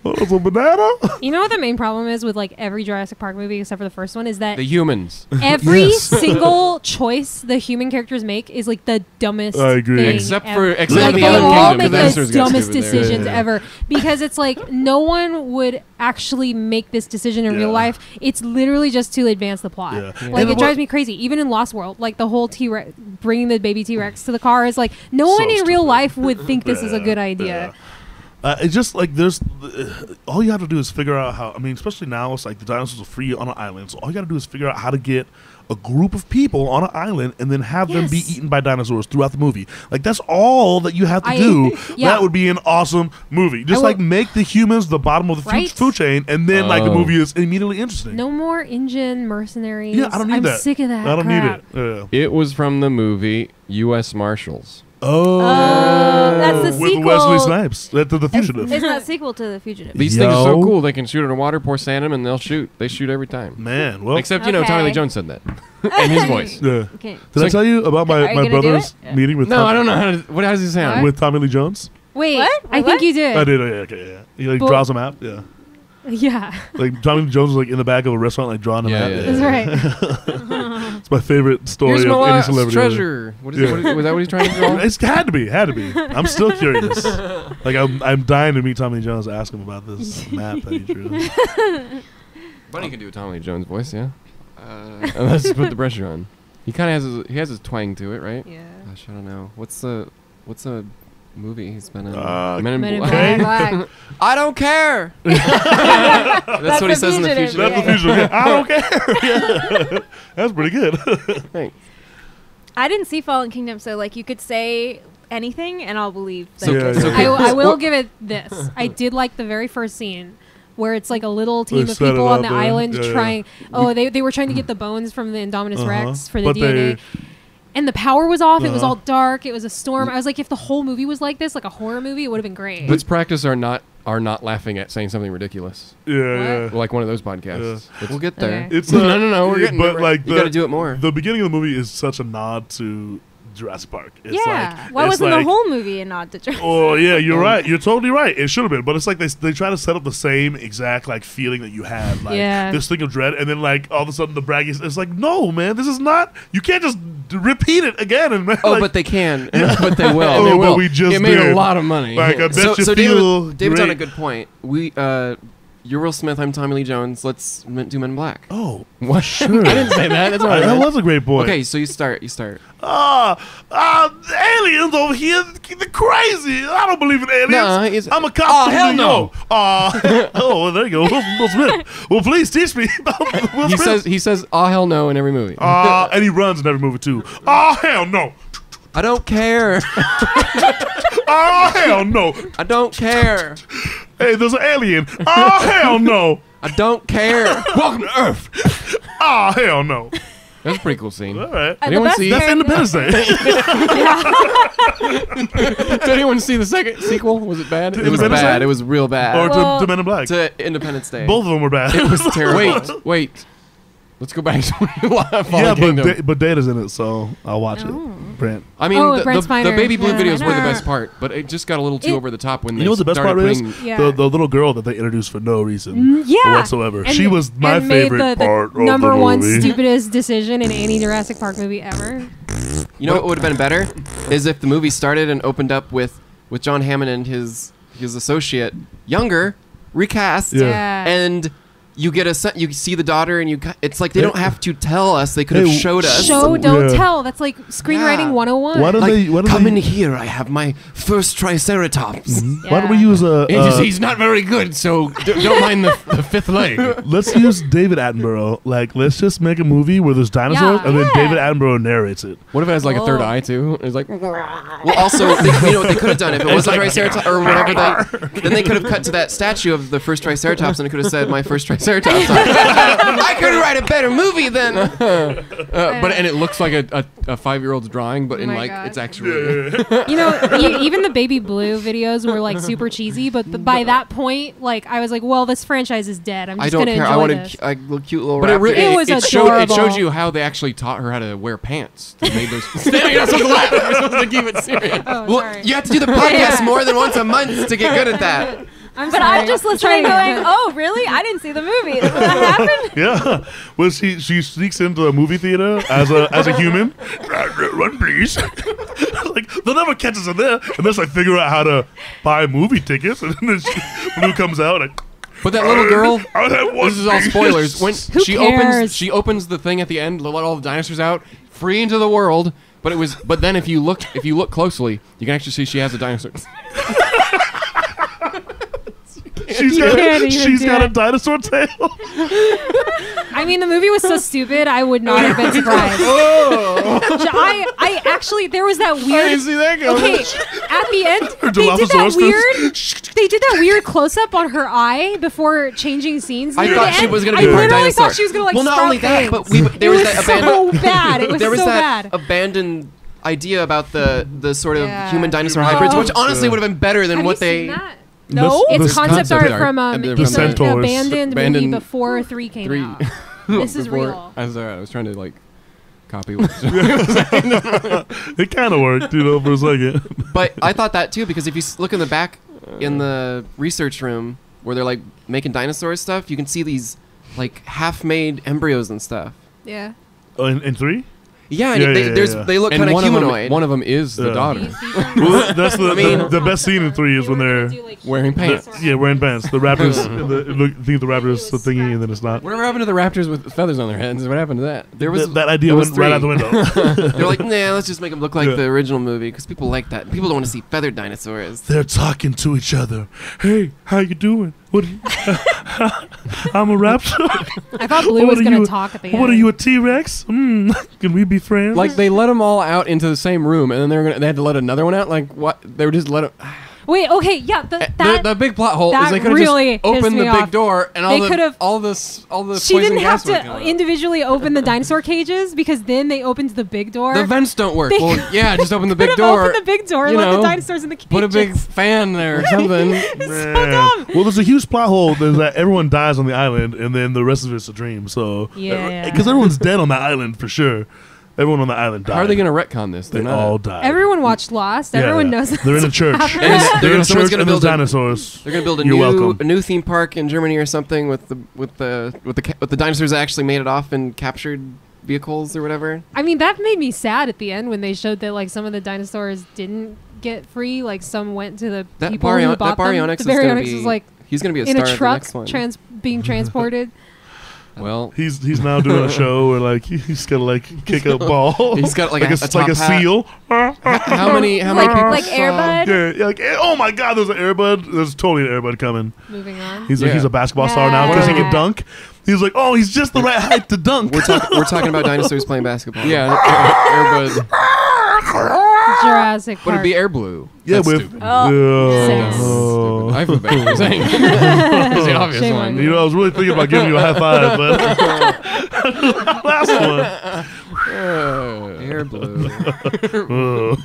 It's a banana. You know what the main problem is with like every Jurassic Park movie except for the first one is that The humans. every Yes. single choice the human characters make is like the dumbest I agree. thing Except ever. for except Like for they the all Kingdom, make 'cause the Esther's got dumbest stupid there. decisions Yeah. ever because it's like no one would actually make this decision in Yeah. real life. It's literally just to advance the plot. Yeah. Yeah. Like And it drives me crazy. Even in Lost World, like the whole T-Rex bringing the baby T-Rex to the car is like no So one in real stupid. life would think this is a Yeah, good idea. It's just like there's all you have to do is figure out how. I mean, especially now, it's like the dinosaurs are free on an island, so all you got to do is figure out how to get a group of people on an island and then have them be Yes. eaten by dinosaurs throughout the movie. Like that's all that you have to I- do. yeah. That would be an awesome movie. Just will- like make the humans the bottom of the Right. food chain, and then like the Oh. movie is immediately interesting. No more engine mercenaries. Yeah, I don't need I'm that. sick of that. I don't need crap. it. Yeah. It was from the movie U.S. Marshals. Oh, that's the with sequel. Wesley Snipes. That's the fugitive. It's not sequel to The Fugitive. These things are so Yo. cool. They can shoot in the water, pour sand in them, and they'll shoot. They shoot every time. Man, well, Except, Tommy Lee Okay. Jones said that. In his voice. yeah. Okay. Did I tell you about Are my, you my gonna do brother's it? meeting with No, Tom- I don't know. How does he sound? with Tommy Lee Jones? Wait, What? I What? think you did. I did. Yeah, okay, yeah. He like But- draws a map. Yeah, Yeah, like Tommy Lee Jones was like in the back of a restaurant, like drawing a Yeah, map. yeah, that's right. It's my favorite story Here's of my any last celebrity. treasure. What is Yeah. was that what he's trying to draw? It's had to be. I'm still curious. Like I'm dying to meet Tommy Lee Jones, ask him about this map that he drew. Bunny can do a Tommy Lee Jones voice, yeah. Let's put the pressure on. He kind of has his twang to it, right? Yeah. Gosh, I don't know. What's a movie he's been in? Men in Men in Black. Black. Black. I don't care. That's what he The says in the Fugitive. future. That's the future. Yeah, I don't care. Yeah. That's pretty good. Thanks. I didn't see Fallen Kingdom, so like you could say anything and I'll believe that. So- you Yeah, said yeah. it. I will What- give it this. I did like the very first scene where it's like a little team They of set it people on up, the yeah. island Yeah, yeah. trying. Oh, they were trying to get the bones from the Indominus Uh-huh. Rex for the But DNA. And the power was off. It was Uh-huh. all dark. It was a storm. I was like, if the whole movie was like this, like a horror movie, it would have been great. Let's practice our not laughing at saying something ridiculous. Yeah, Like one of those podcasts. We'll get there. Okay. It's No, we're getting but there. like You got to do it more. the beginning of the movie is such a nod to Jurassic Park. It's Yeah. like, Why it's wasn't like, the whole movie a nod to Jurassic? Oh yeah, you're right. You're totally right. It should have been, but it's like they try to set up the same exact like feeling that you had, like Yeah. this thing of dread, and then like all of a sudden the braggy. It's like no, man, this is not. You can't just repeat it again. And Oh, like, but they can. But they will. Oh, they but will. we just it made did. a lot of money. like I bet So, you so feel David's on a great. good point. You're Will Smith. I'm Tommy Lee Jones. Let's do Men in Black. Oh, What? sure. I didn't say that. That's all That right. was a great point. Okay, so you start. the aliens over here, they're crazy. I don't believe in aliens. No, it's- I'm a cop. Oh, from hell New no. York. Oh, well, there you go. Will Smith. Well, please teach me about Will Smith. He says, "Oh hell no" in every movie. And he runs in every movie too. Oh hell no! I don't care. Oh hell no! I don't care. Hey, there's an alien. Oh hell no! I don't care. Welcome to Earth. Oh hell no! That's a pretty cool scene. All right, And Anyone the best see- that's part- Independence Day. Did anyone see the second sequel? Was it bad? It was Independence bad. Day? It was real bad. Or Well- to Men in Black. to Independence Day. Both of them were bad. It was terrible. Wait. Let's go back to yeah, Fallen Kingdom. but Data's in it, so I'll watch Oh. it. Brent. I mean, Oh, the Brent Spiner. baby blue Yeah. videos were the Spiner. best part, but it just got a little too It- over the top when You they know what the best started part is? putting- Yeah. The little girl that they introduced for no reason Yeah. whatsoever. And- She was my and made favorite the part of number the one movie. stupidest decision in any Jurassic Park movie ever. You know what would have been better is if the movie started and opened up with John Hammond and his associate younger, recast, Yeah. and you get you see the daughter and it's like they don't have to tell us. They could have Hey, showed us. Show, don't Yeah. tell. That's like screenwriting Yeah. 101. Why don't Like, they? Why don't come they, in here. I have my first Triceratops. Why don't we use a? He's not very good, so don't mind the fifth leg. Let's use David Attenborough. Like, let's just make a movie where there's dinosaurs, Yeah. and then Yeah. David Attenborough narrates it. What if it has like a third Oh. eye too? It's like Well, also, you know what they could have done if it was a Triceratops or whatever. Then they could have cut to that statue of the first Triceratops, and it could have said, "My first Triceratops." I could write a better movie than. but and it looks like a 5-year-old's drawing, but Oh in my like God. it's actually. You know, even the Baby Blue videos were like super cheesy, but by that point, like I was like, well, this franchise is dead. I'm I just don't gonna care. I enjoy want this. a cute little. But it, raptor. It was showed adorable. you how they actually taught her how to wear pants. They made those. You're not supposed to laugh. You're supposed to keep it serious. Oh, Well, sorry. you have to do the podcast more than once a month to get good at that. I'm But sorry. I'm just I'm listening, trying going, "Oh, really? I didn't see the movie. Did that happen?" Yeah. Well, she sneaks into a movie theater as a human. Run, please. Like they'll never catch us in there unless I figure out how to buy movie tickets. And then Blue comes out like. But that little girl. I'll have one. This is all spoilers. When she cares? opens the thing at the end, let all the dinosaurs out, free into the world. But then if you look closely, you can actually see she has a dinosaur. She's got a dinosaur tail. I mean, the movie was so stupid, I would not have been surprised. I actually, there was that weird. I didn't see that coming. Okay, at the end, they did that weird close up on her eye before changing scenes. I near thought the she end. was gonna I be a literally dinosaur. thought she was gonna like. Well, not only that, things. but there was that so bad. It was there was so that bad. abandoned idea about the sort of Yeah. human dinosaur hybrids, which honestly Yeah. would have been better than Have what you seen they. that? The- No, the it's concept art from The it's an Centaurs. abandoned movie Abandoned before 3 came out. This is Before- real. I was trying to like copy. What It kind of worked, for a second. But I thought that too because if you look in the back in the research room where they're like making dinosaur stuff, you can see these like half-made embryos and stuff. Yeah. Oh, in 3? Yeah, and Yeah, they, yeah. they look and kind of one humanoid. One of them is the Yeah. daughter Well, that's the, I mean- the best scene in 3 is when they're wearing pants. wearing pants. The Raptors, I think the Raptors the thingy, and then it's not. Whatever happened to the raptors with feathers on their heads? What happened to that? There was That idea there was went right out the 3. window. They're like, nah, let's just make them look like Yeah. the original movie because people like that. People don't want to see feathered dinosaurs. They're talking to each other. Hey, how you doing? What? I'm a raptor. I thought Blue What was are going you- to talk at the end. What are you, a T-Rex? Can we be friends? Like they let them all out into the same room, and then they had to let another one out. Like what? They were just let 'em- Wait, okay, yeah, the big plot hole is that they could have really just opened pissed the me big off. door, and They could've- all the she poison didn't have gas would come to out. individually open the dinosaur cages because then they opened the big door. The vents don't work. They Well, yeah, just open the big Could've door. opened the big door and you let the know, dinosaurs in the cages. Put a big fan there or something. Man. Well, there's a huge plot hole. There's that everyone dies on the island, and then the rest of it's a dream. So Yeah. because everyone's dead on that island for sure. Everyone on the island died. How are they going to retcon this? They They're not. all died. Everyone watched Lost. Yeah, Everyone yeah. knows. They're in a church. happened. They're in a Someone's church gonna and there's build a- dinosaurs. They're gonna build a You're new welcome. theme park in Germany or something with the dinosaurs that actually made it off in captured vehicles or whatever. I mean, that made me sad at the end when they showed that like some of the dinosaurs didn't get free. Like some went to the That people who bought them. Baryonyx The is gonna Baryonyx be was like he's gonna be a in star a of the truck next one. being transported. Well, He's now doing a show where like he's gotta like kick a ball. He's got like a top like a hat. seal. how many people? like Air Bud. Yeah, like oh my god, there's an Airbud. There's totally an Airbud coming. Moving on. He's Yeah. like he's a basketball star now because he Yeah. can dunk. He's like, oh, he's just the right height to dunk. We're talking about dinosaurs playing basketball. Yeah, Airbud. Jurassic Would Park. it be Air Blue? Yeah, That's with stupid. Six. oh. I feel bad for saying. It's the obvious Shame one. on You know, I was really thinking about giving you a high five, but last Air blue. one.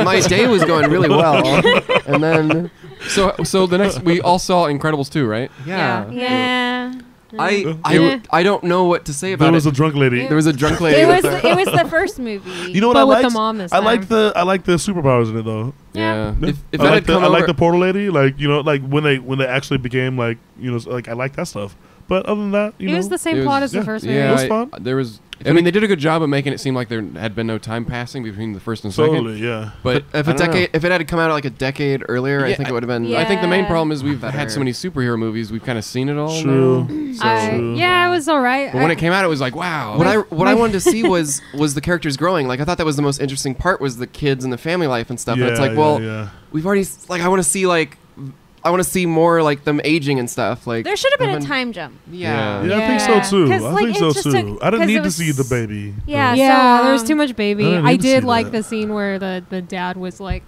my day was going really well, and then So the next we all saw Incredibles 2, right? yeah. Yeah. I don't know what to say There about was it. a drunk lady. There was a drunk lady. It with was a- it was the first movie. You know what But I with liked? the mom this I like time. the superpowers in it though. Yeah. if I that like had the come I like over- the portal lady. Like like when they actually became like like I like that stuff. But other than that, It was the same plot as the first movie. Yeah, It was fun. there was. I mean, they did a good job of making it seem like there had been no time passing between the first and second. Totally, yeah. But if I don't know. if it had come out like a decade earlier, I Yeah, think it would have been. Yeah. I think the main problem is we've Better. had so many superhero movies. We've kind of seen it all. True. now. True. Yeah, it was all right. But when it came out, it was like, wow. What I wanted to see was the characters growing. Like I thought that was the most interesting part was the kids and the family life and stuff. Yeah, and it's like, yeah, well, yeah. we've already I want to see more like them aging and stuff. Like There should have been a I've time jump. Yeah. Yeah, I think Yeah. so too. 'Cause, I like, think it so just too. took- I didn't 'cause need it to was- see the baby. Yeah. Yeah, so, there was too much baby. I didn't I need to did see like that. the scene where the dad was like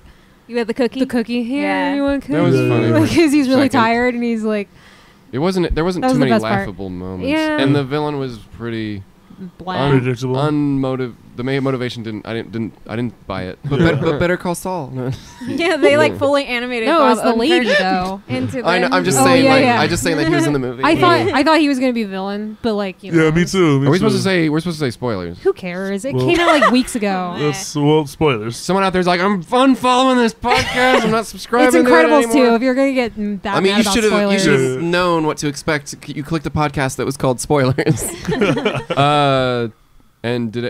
You had the cookie. the cookie. Here, Yeah. you want cookie? That was funny. Because he's really Second. tired and he's like There wasn't That was too the many best part. laughable moments. Yeah. And the villain was pretty bland. Predictable. the main motivation I didn't buy it. But Better Call Saul. No. Yeah, they like fully animated. No, Bob it's the lady Odenkirk though. into I know, them. I'm just Oh, saying. yeah, like, yeah. I'm just saying that he was in the movie. I thought he was gonna be villain, but like you know, Yeah, me too. Are we supposed to say? We're supposed to say spoilers. Who cares? It Well- came out like weeks ago. Well, spoilers. Someone out there's like, I'm unfollowing this podcast. I'm not subscribing. It's to it Incredibles too. anymore." If you're gonna get that I mean, mad you about should spoilers, have known what to expect. You clicked a podcast that was called Spoilers. And did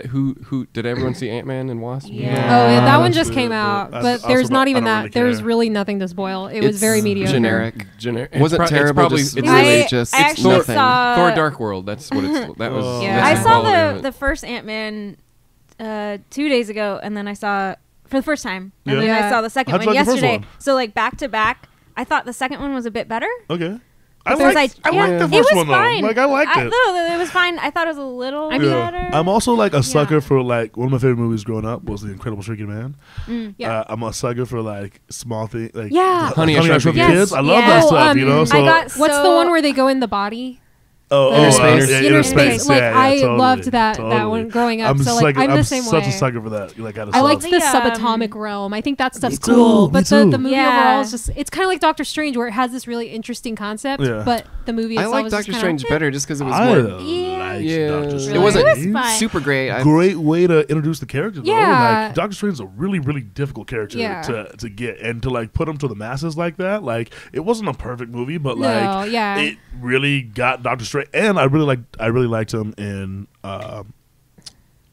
everyone see Ant-Man and Wasp? Oh yeah, that one just Yeah, came but out, I but also there's not don't- even I don't that. really There's care. really nothing to spoil. It was It's very mediocre. generic. It Wasn't terrible. Probably, Just it's really I just actually nothing. saw Thor: Dark World. That's what it's. That was. Yeah. that's I the saw quality of it. the first Ant-Man 2 days ago, and then I saw for the first time, and Yeah. then I Yeah. saw the second How'd you one like the first yesterday. one? So like back to back, I thought the second one was a bit better. Okay. I Because like the it first was one though. fine. Like I liked it. No, it was fine. I thought it was a little better. I'm also like a sucker Yeah. for like one of my favorite movies growing up was The Incredible Shrinking Man. Yeah. I'm a sucker for like small things like Yeah. Honey, I Shrunk the Kids. Kids. I love Yeah. that Oh, stuff, you know. So I got What's the so- one where they go in the body? Inner Space. Yeah, Inner Space. Like Yeah, I totally, loved that totally. one growing up. I'm So like I'm the same such way. a sucker for that. Like kind of I liked stuff. the The, subatomic realm. I think that stuff's too, cool. me But too. the movie Yeah. overall is just it's kind of like Doctor Strange where it has this really interesting concept, Yeah. but the movie I itself like is Doctor just Strange kinda, better just because it was I more. liked Yeah. Doctor It Strange. It wasn't It was fine. super great. Great way to introduce the character. Though. Yeah. Like Doctor Strange is a really, really difficult character Yeah. to get and to like put him to the masses like that. Like it wasn't a perfect movie, but No, like yeah. it really got Doctor Strange. And I really liked him in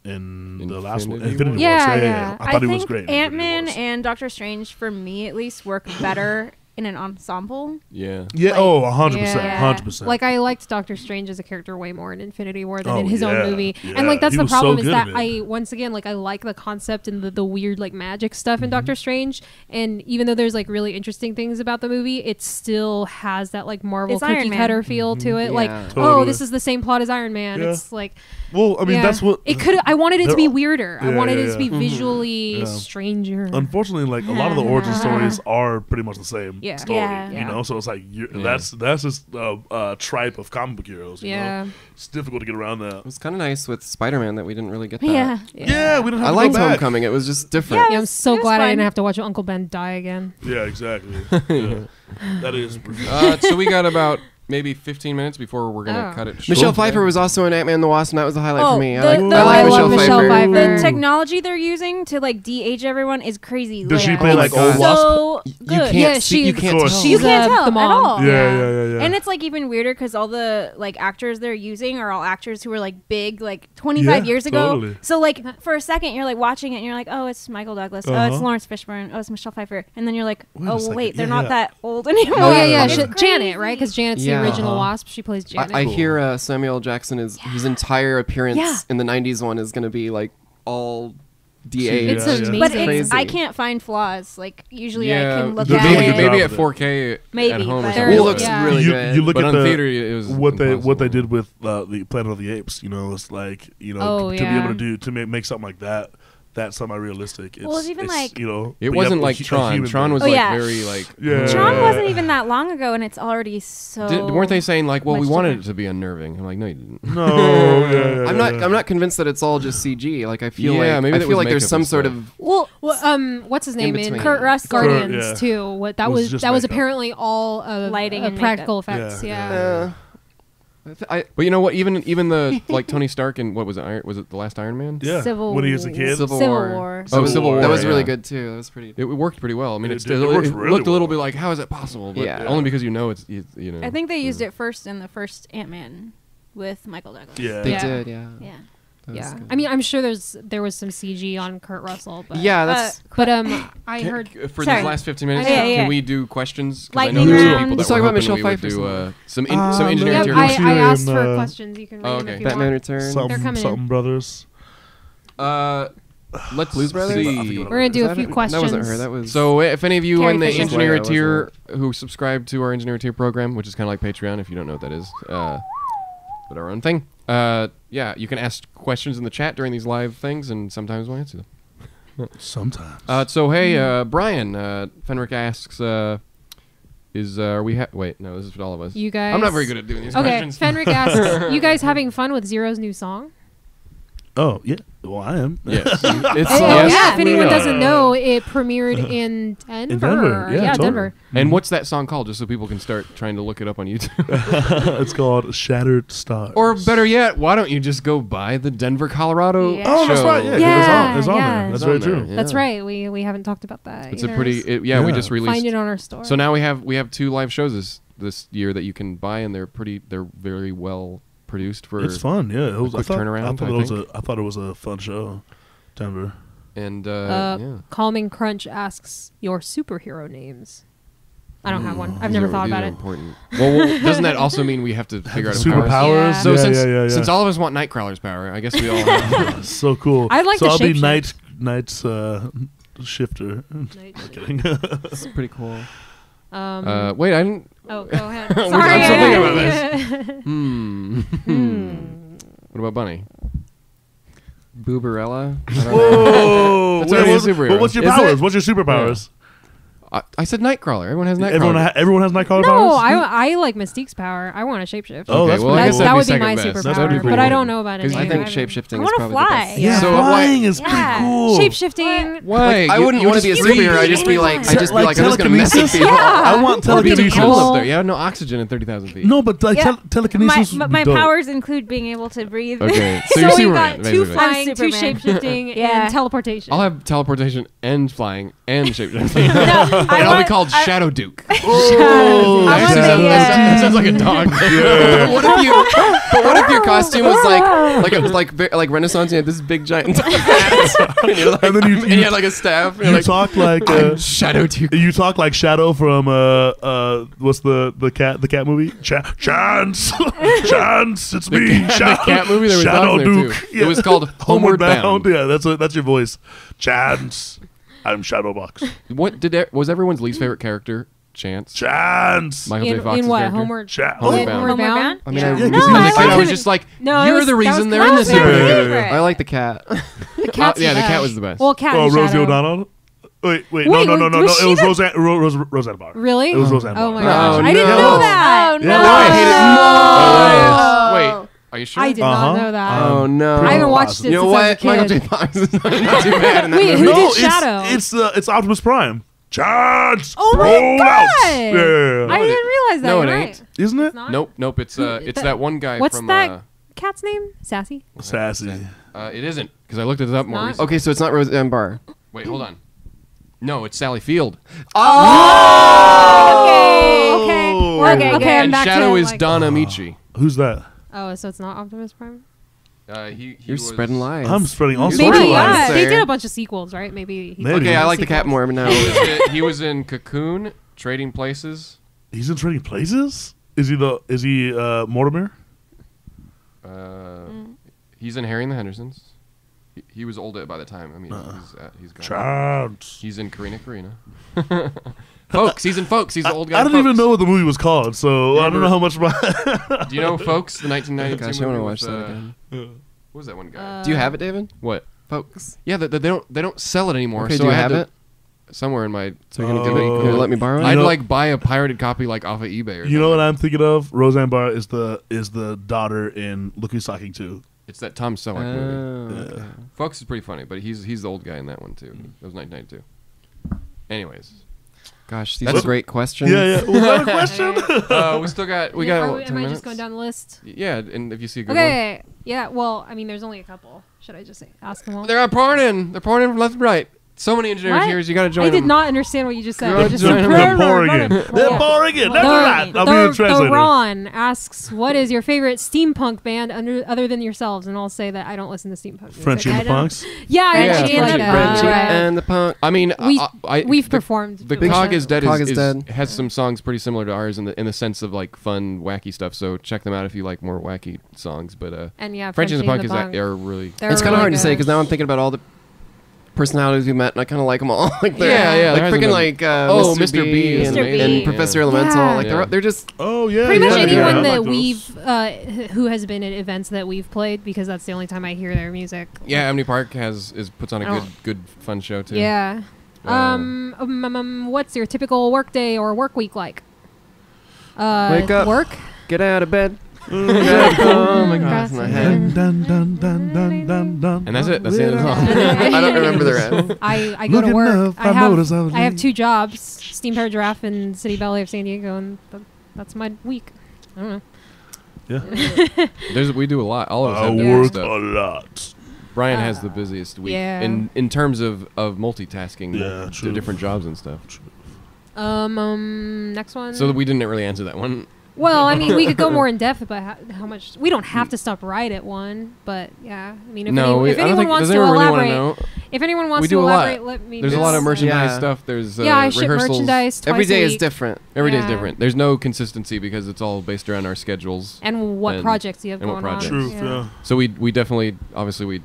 the last one, Infinity Infinity War. Yeah, yeah. I thought he was think great. in Infinity Ant-Man Wars. and Doctor Strange, for me at least, work better in an ensemble. Yeah. Yeah. like- 100%. Yeah. 100%. Like I liked Doctor Strange as a character way more in Infinity War than in Oh, his yeah, own movie. yeah. And like that's He the was so problem is good that in it. I once again like I like the concept and the weird like magic stuff Mm-hmm. in Doctor Strange. And even though there's like really interesting things about the movie, it still has that like Marvel It's Iron cookie Man. cutter feel to it. Like, Yeah. oh, Totally. this is the same plot as Iron Man. Yeah. It's like well, I mean, yeah. that's what it could. I wanted it to they're be all- weirder. I Yeah, wanted yeah, it to be yeah. visually Yeah. stranger. Unfortunately, like a lot of the origin stories are pretty much the same Yeah. story. Yeah. You Yeah. know, so it's like Yeah. that's just a tripe of comic book heroes. You Yeah. know? It's difficult to get around that. It was kind of nice with Spider-Man that we didn't really get that. Yeah. Yeah, we didn't have I to liked go back. Homecoming. It was just different. Yeah, I'm so it was glad I fun. didn't have to watch Uncle Ben die again. Yeah, exactly. Yeah. That is. So we got about maybe 15 minutes before we're gonna Oh. cut it. Michelle short. Pfeiffer was also in Ant-Man and the Wasp, and that was the highlight Oh, for me. I the- like, the- I like I Michelle, love Michelle Pfeiffer. Pfeiffer. The technology they're using to like de-age everyone is crazy. Does she like, play like my old God. Wasp? so You good. can't Yeah, see. You she- can't Of course. tell. You She's can't tell the mom. at all. Yeah. And it's like even weirder because all the like actors they're using are all actors who were like big like 25 Yeah, years ago. totally. So like for a second you're like watching it and you're like, oh, it's Michael Douglas. Oh, it's Uh-huh. Lawrence Fishburne. Oh, it's Michelle Pfeiffer. And then you're like, Wait a oh second. wait, they're Yeah, not yeah. that old anymore. Oh yeah, It's Janet, crazy. right? Because Janet's Yeah. the original Uh-huh. Wasp. She plays Janet. I Cool. hear Samuel Jackson is his entire appearance Yeah. in the '90s one is going to be like all It's de-aged. amazing. But Crazy. I can't find flaws. Like usually I Yeah, can look They're at doing a it. good maybe job at with 4K Maybe, at home or but- something. It Well, looks yeah. really you, good. you look but at on the theater, it was what they impossible. did with the Planet of the Apes. You know, it's like Oh, to be yeah. able to do to make something like that semi-realistic. Well, it's even like- you know, It but you wasn't have like a Tron. human Tron being. was Oh, like yeah. very like. Yeah. Tron wasn't even that long ago, and it's already so. Weren't they saying like, well, we much wanted different. it to be unnerving? I'm like, no, you didn't. No, yeah, I'm not convinced that it's all just CG. Like I feel Yeah, like maybe I that feel was like there's makeup some and sort stuff. of Well, what's his name in between. Kurt Russell. Guardians Yeah. too? What that It was was just that was makeup. apparently all Lighting and practical makeup. effects. Yeah, Yeah. But you know what? Even the like Tony Stark and what was it? Was it the last Iron Man? Yeah, Civil when he was a kid. Civil Civil War. War. Oh, Civil War. That was yeah. really good too. That was pretty. It worked pretty well. I mean, It it, did. still, It worked it really looked a little well. bit like, how is it possible? But Yeah. only because you know it's you know. I think they used it first in the first Ant-Man with Michael Douglas. Yeah, They Yeah. did, yeah. Yeah. That was Yeah. good. I mean, I'm sure there was some CG on Kurt Russell, but Yeah, that's. But I Can- heard for Sorry. these last 15 minutes, Yeah, yeah. can we do questions? 'Cause Lightning I know there's some round. people Let's that talk were about hoping Michelle we would Pfeiffer do some some more. engineer Yep, tier. I Lucy asked and, for questions. You can read oh, them okay. if you Batman want. Return. They're coming in. Something Brothers. Let's Blues Brothers? see. We're gonna do Was a that few it? questions. That wasn't her. That was. So if any of you Carrie in the Fisher. engineer Wasn't tier who subscribe to our engineer tier program, which is kind of like Patreon, if you don't know what that is, but our own thing. Yeah, you can ask questions in the chat during these live things, and sometimes we'll answer them. Sometimes. So hey, Brian, Fenric asks, are we? Wait, no, this is for all of us. You guys. I'm not very good at doing these Okay, questions. Fenric asks, "You guys having fun with Zero's new song?" Oh yeah. Well, I am. Yes. It's yeah, if anyone we doesn't are. know, it premiered in Denver. In Denver, yeah, totally. Denver. And what's that song called? Just so people can start trying to look it up on YouTube. It's called Shattered Stars. Or better yet, why don't you just go buy the Denver, Colorado Yeah. Oh, that's show? right. Yeah, Yeah, it's on yeah. there. That's It's very on there, true. yeah. That's right. We haven't talked about that. It's a either. pretty. We Yeah. just released. Find it on our store. So now we have 2 live shows this year that you can buy, and they're very well produced for. It's fun. Yeah, it was. quick turnaround, I thought it was a fun show. Denver. And yeah. Calming Crunch asks your superhero names. I don't have one. I've never thought These about are it. Important. Well, doesn't that also mean we have to figure out a power? Superpowers. Yeah. So Yeah, since all of us want Nightcrawler's power, I guess we all have. So cool. I'd like so to I'll be shapeshift. Knight's shifter. Kidding. It's pretty cool. Wait, I didn't. Oh, go ahead. I'm Sorry. still thinking about this. What about Bunny? Booberella. Whoa! That's already a superhero. What's your Is powers? it? What's your superpowers? I said Nightcrawler. Everyone has Nightcrawler. Everyone has Nightcrawler No, powers. I like Mystique's power. I want to shapeshift. Oh, Okay, that's well, pretty I guess cool. that would be second my best. That's superpower, pretty but cool. I don't know about it. 'Cause I think I shapeshifting is wanna probably fly. the best. Yeah. So Flying is Yeah. pretty cool. Shapeshifting. Why? I wouldn't want to be a superhero. I'd just be like, I'm just gonna mess with people. I want Or be too telekinesis. cold up there. Yeah, no oxygen in 30,000 feet. No, but like Yeah. telekinesis. would My be dope. powers include being able to breathe. Okay, So you're we've Superman, got 2 basically. flying, 2 Superman. shapeshifting, Yeah. and teleportation. I'll have teleportation and flying and shapeshifting. No, And I'll be want- called Shadow Duke. Oh, I want That the, that sounds like a dog. What if your costume was like Renaissance? You had this big giant hat, and, you're like, And then and you had like a staff. And you you're like, talk like I'm Shadow Duke. you talk like Shadow from what's the cat movie? Chance, Chance, it's me, The cat movie. There was Shadow dogs in there Duke. too. It was called Homeward Bound. Yeah, that's your voice. Chance, I'm Shadowbox. What was everyone's least favorite character? Chance. Chance. Michael J. in Fox's what? character? Homeward Homeward Bound. Homeward Bound? I mean, Yeah. I Yeah, really 'cause As he a was kid, I like- was just like, No, you're that the was reason they're in this my superhero. favorite. I like the cat. The cat's Yeah, the best. cat was the best. Well, cat Oh, and Rosie Shadow. O'Donnell. Wait, Wait, no. was It she was the- Roseanne Barr. Really? It was Roseanne Oh Barr. my gosh. No, I didn't no. know that. Oh, no. Yeah, I hate Oh. Wait, are you sure? I did Uh-huh. not know that. Oh no! I haven't watched it You know since I was what? a Michael kid. J. Fox is not too bad in that Wait, movie. who No, did Shadow? it's Optimus Prime. Chance. Oh my roll God. out. Yeah. I didn't realize that. No, it You're ain't. right. Isn't it? Not? Nope. It's that one guy What's from. that cat's name? Sassy? Sassy. It isn't because I looked it up more not? recently. Okay, so it's not Roseanne Barr. Wait, hold on. No, it's Sally Field. Okay. Oh. Okay, Okay, good. I'm And back Shadow to is like, Don Amici. Who's that? Oh, so it's not Optimus Prime? He You're was, spreading lies. I'm spreading all You're sorts Maybe, of Storyline, yeah. lies. They sir. did a bunch of sequels, right? Maybe. Maybe. Okay, I like the cat sequels. more now. He was in Cocoon, Trading Places. He's in Trading Places. Is he Mortimer? He's in Harry and the Hendersons. He was old by the time. I mean, he's gone. Chance. He's in Karina. Folks. He's in Folks. He's the old guy. I in don't even Folks. know what the movie was called, so I don't know how much. Do you know Folks, the 1992 Gosh, I movie? want to watch with, that again. What was that one guy? Do you have it, David? What? Folks. Yeah, they don't sell it anymore. Okay, so do you I had have to, it? somewhere in my. So you're gonna give it? Can you let me borrow it? You I'd know- like buy a pirated copy like off of eBay. Or You know what something. I'm thinking of? Roseanne Barr is the daughter in Look Who's Talking To. It's that Tom Selleck movie. Okay. Folks is pretty funny, but he's the old guy in that one too. That was 1992. Anyways, Gosh, these That's- are great questions. Yeah. Was that a question? we still got Are what, we- 10 am I minutes? just going down the list? Yeah, and if you see a good Okay. Yeah. Well, I mean, there's only a couple. Should I just ask them all? one, they're pouring in. They're pouring in from left and right. So many engineers What? here. You got to join I did them. not understand what you just said. Go I just join said them. They're pouring in. They're Yeah. pouring in. That's right. I'll be the The translator. Ron asks, "What is your favorite steampunk band other than yourselves?" And I'll say that I don't listen to steampunk music. Frenchie and I the don't- Punks. Yeah, I Yeah, actually like Frenchie- that. Frenchie Yeah. and the punk. I mean, We've the, performed. The with Cog them. is Dead Cog is Dead. has some songs pretty similar to ours in the sense of like fun, wacky stuff. So check them out if you like more wacky songs. But And yeah, Frenchie and the Punk is Punk. are really. They're It's kind really of hard to say good. because now I'm thinking about all the personalities we met, and I kind of like them all. Like they're- Yeah, like there freaking hasn't like Oh, Mr. B is and, amazing. and Yeah. Professor Elemental. Yeah. Like Yeah. they're just Oh yeah. Pretty much yeah, anyone I that like those. we've who has been at events that we've played, because that's the only time I hear their music. Yeah, Amity Park puts on a Oh. good fun show too. Yeah. What's your typical work day or work week like? Wake up. Work. get out of bed. Oh my gosh, my head. Dun, dun, dun, dun, dun, dun. And that's it. That's the end of the song. I don't remember the rest. I go to Looking work. up, I noticed I was I have late. 2 jobs: Steam Powered Giraffe and City Ballet of San Diego, and that's my week. I don't know. Yeah. We do a lot. All of us I have different work stuff. a lot. Brian has the busiest week yeah. in terms of multitasking Yeah, the true. different jobs and stuff. Next one. So we didn't really answer that one. Well, I mean, we could go more in depth about how much. We don't have to stop right at one, but yeah. I mean, if No, if I don't anyone think wants does to anyone really want elaborate, to know? if anyone wants We to do a lot. elaborate, let me. There's a know. lot of merchandise Yeah. stuff. There's Yeah, I ship rehearsals. merchandise twice Every day a is week. different. Every day's Yeah. different. There's no consistency because it's all based around our schedules. And what and- projects you have and what going projects. on? Truth, yeah. So we definitely obviously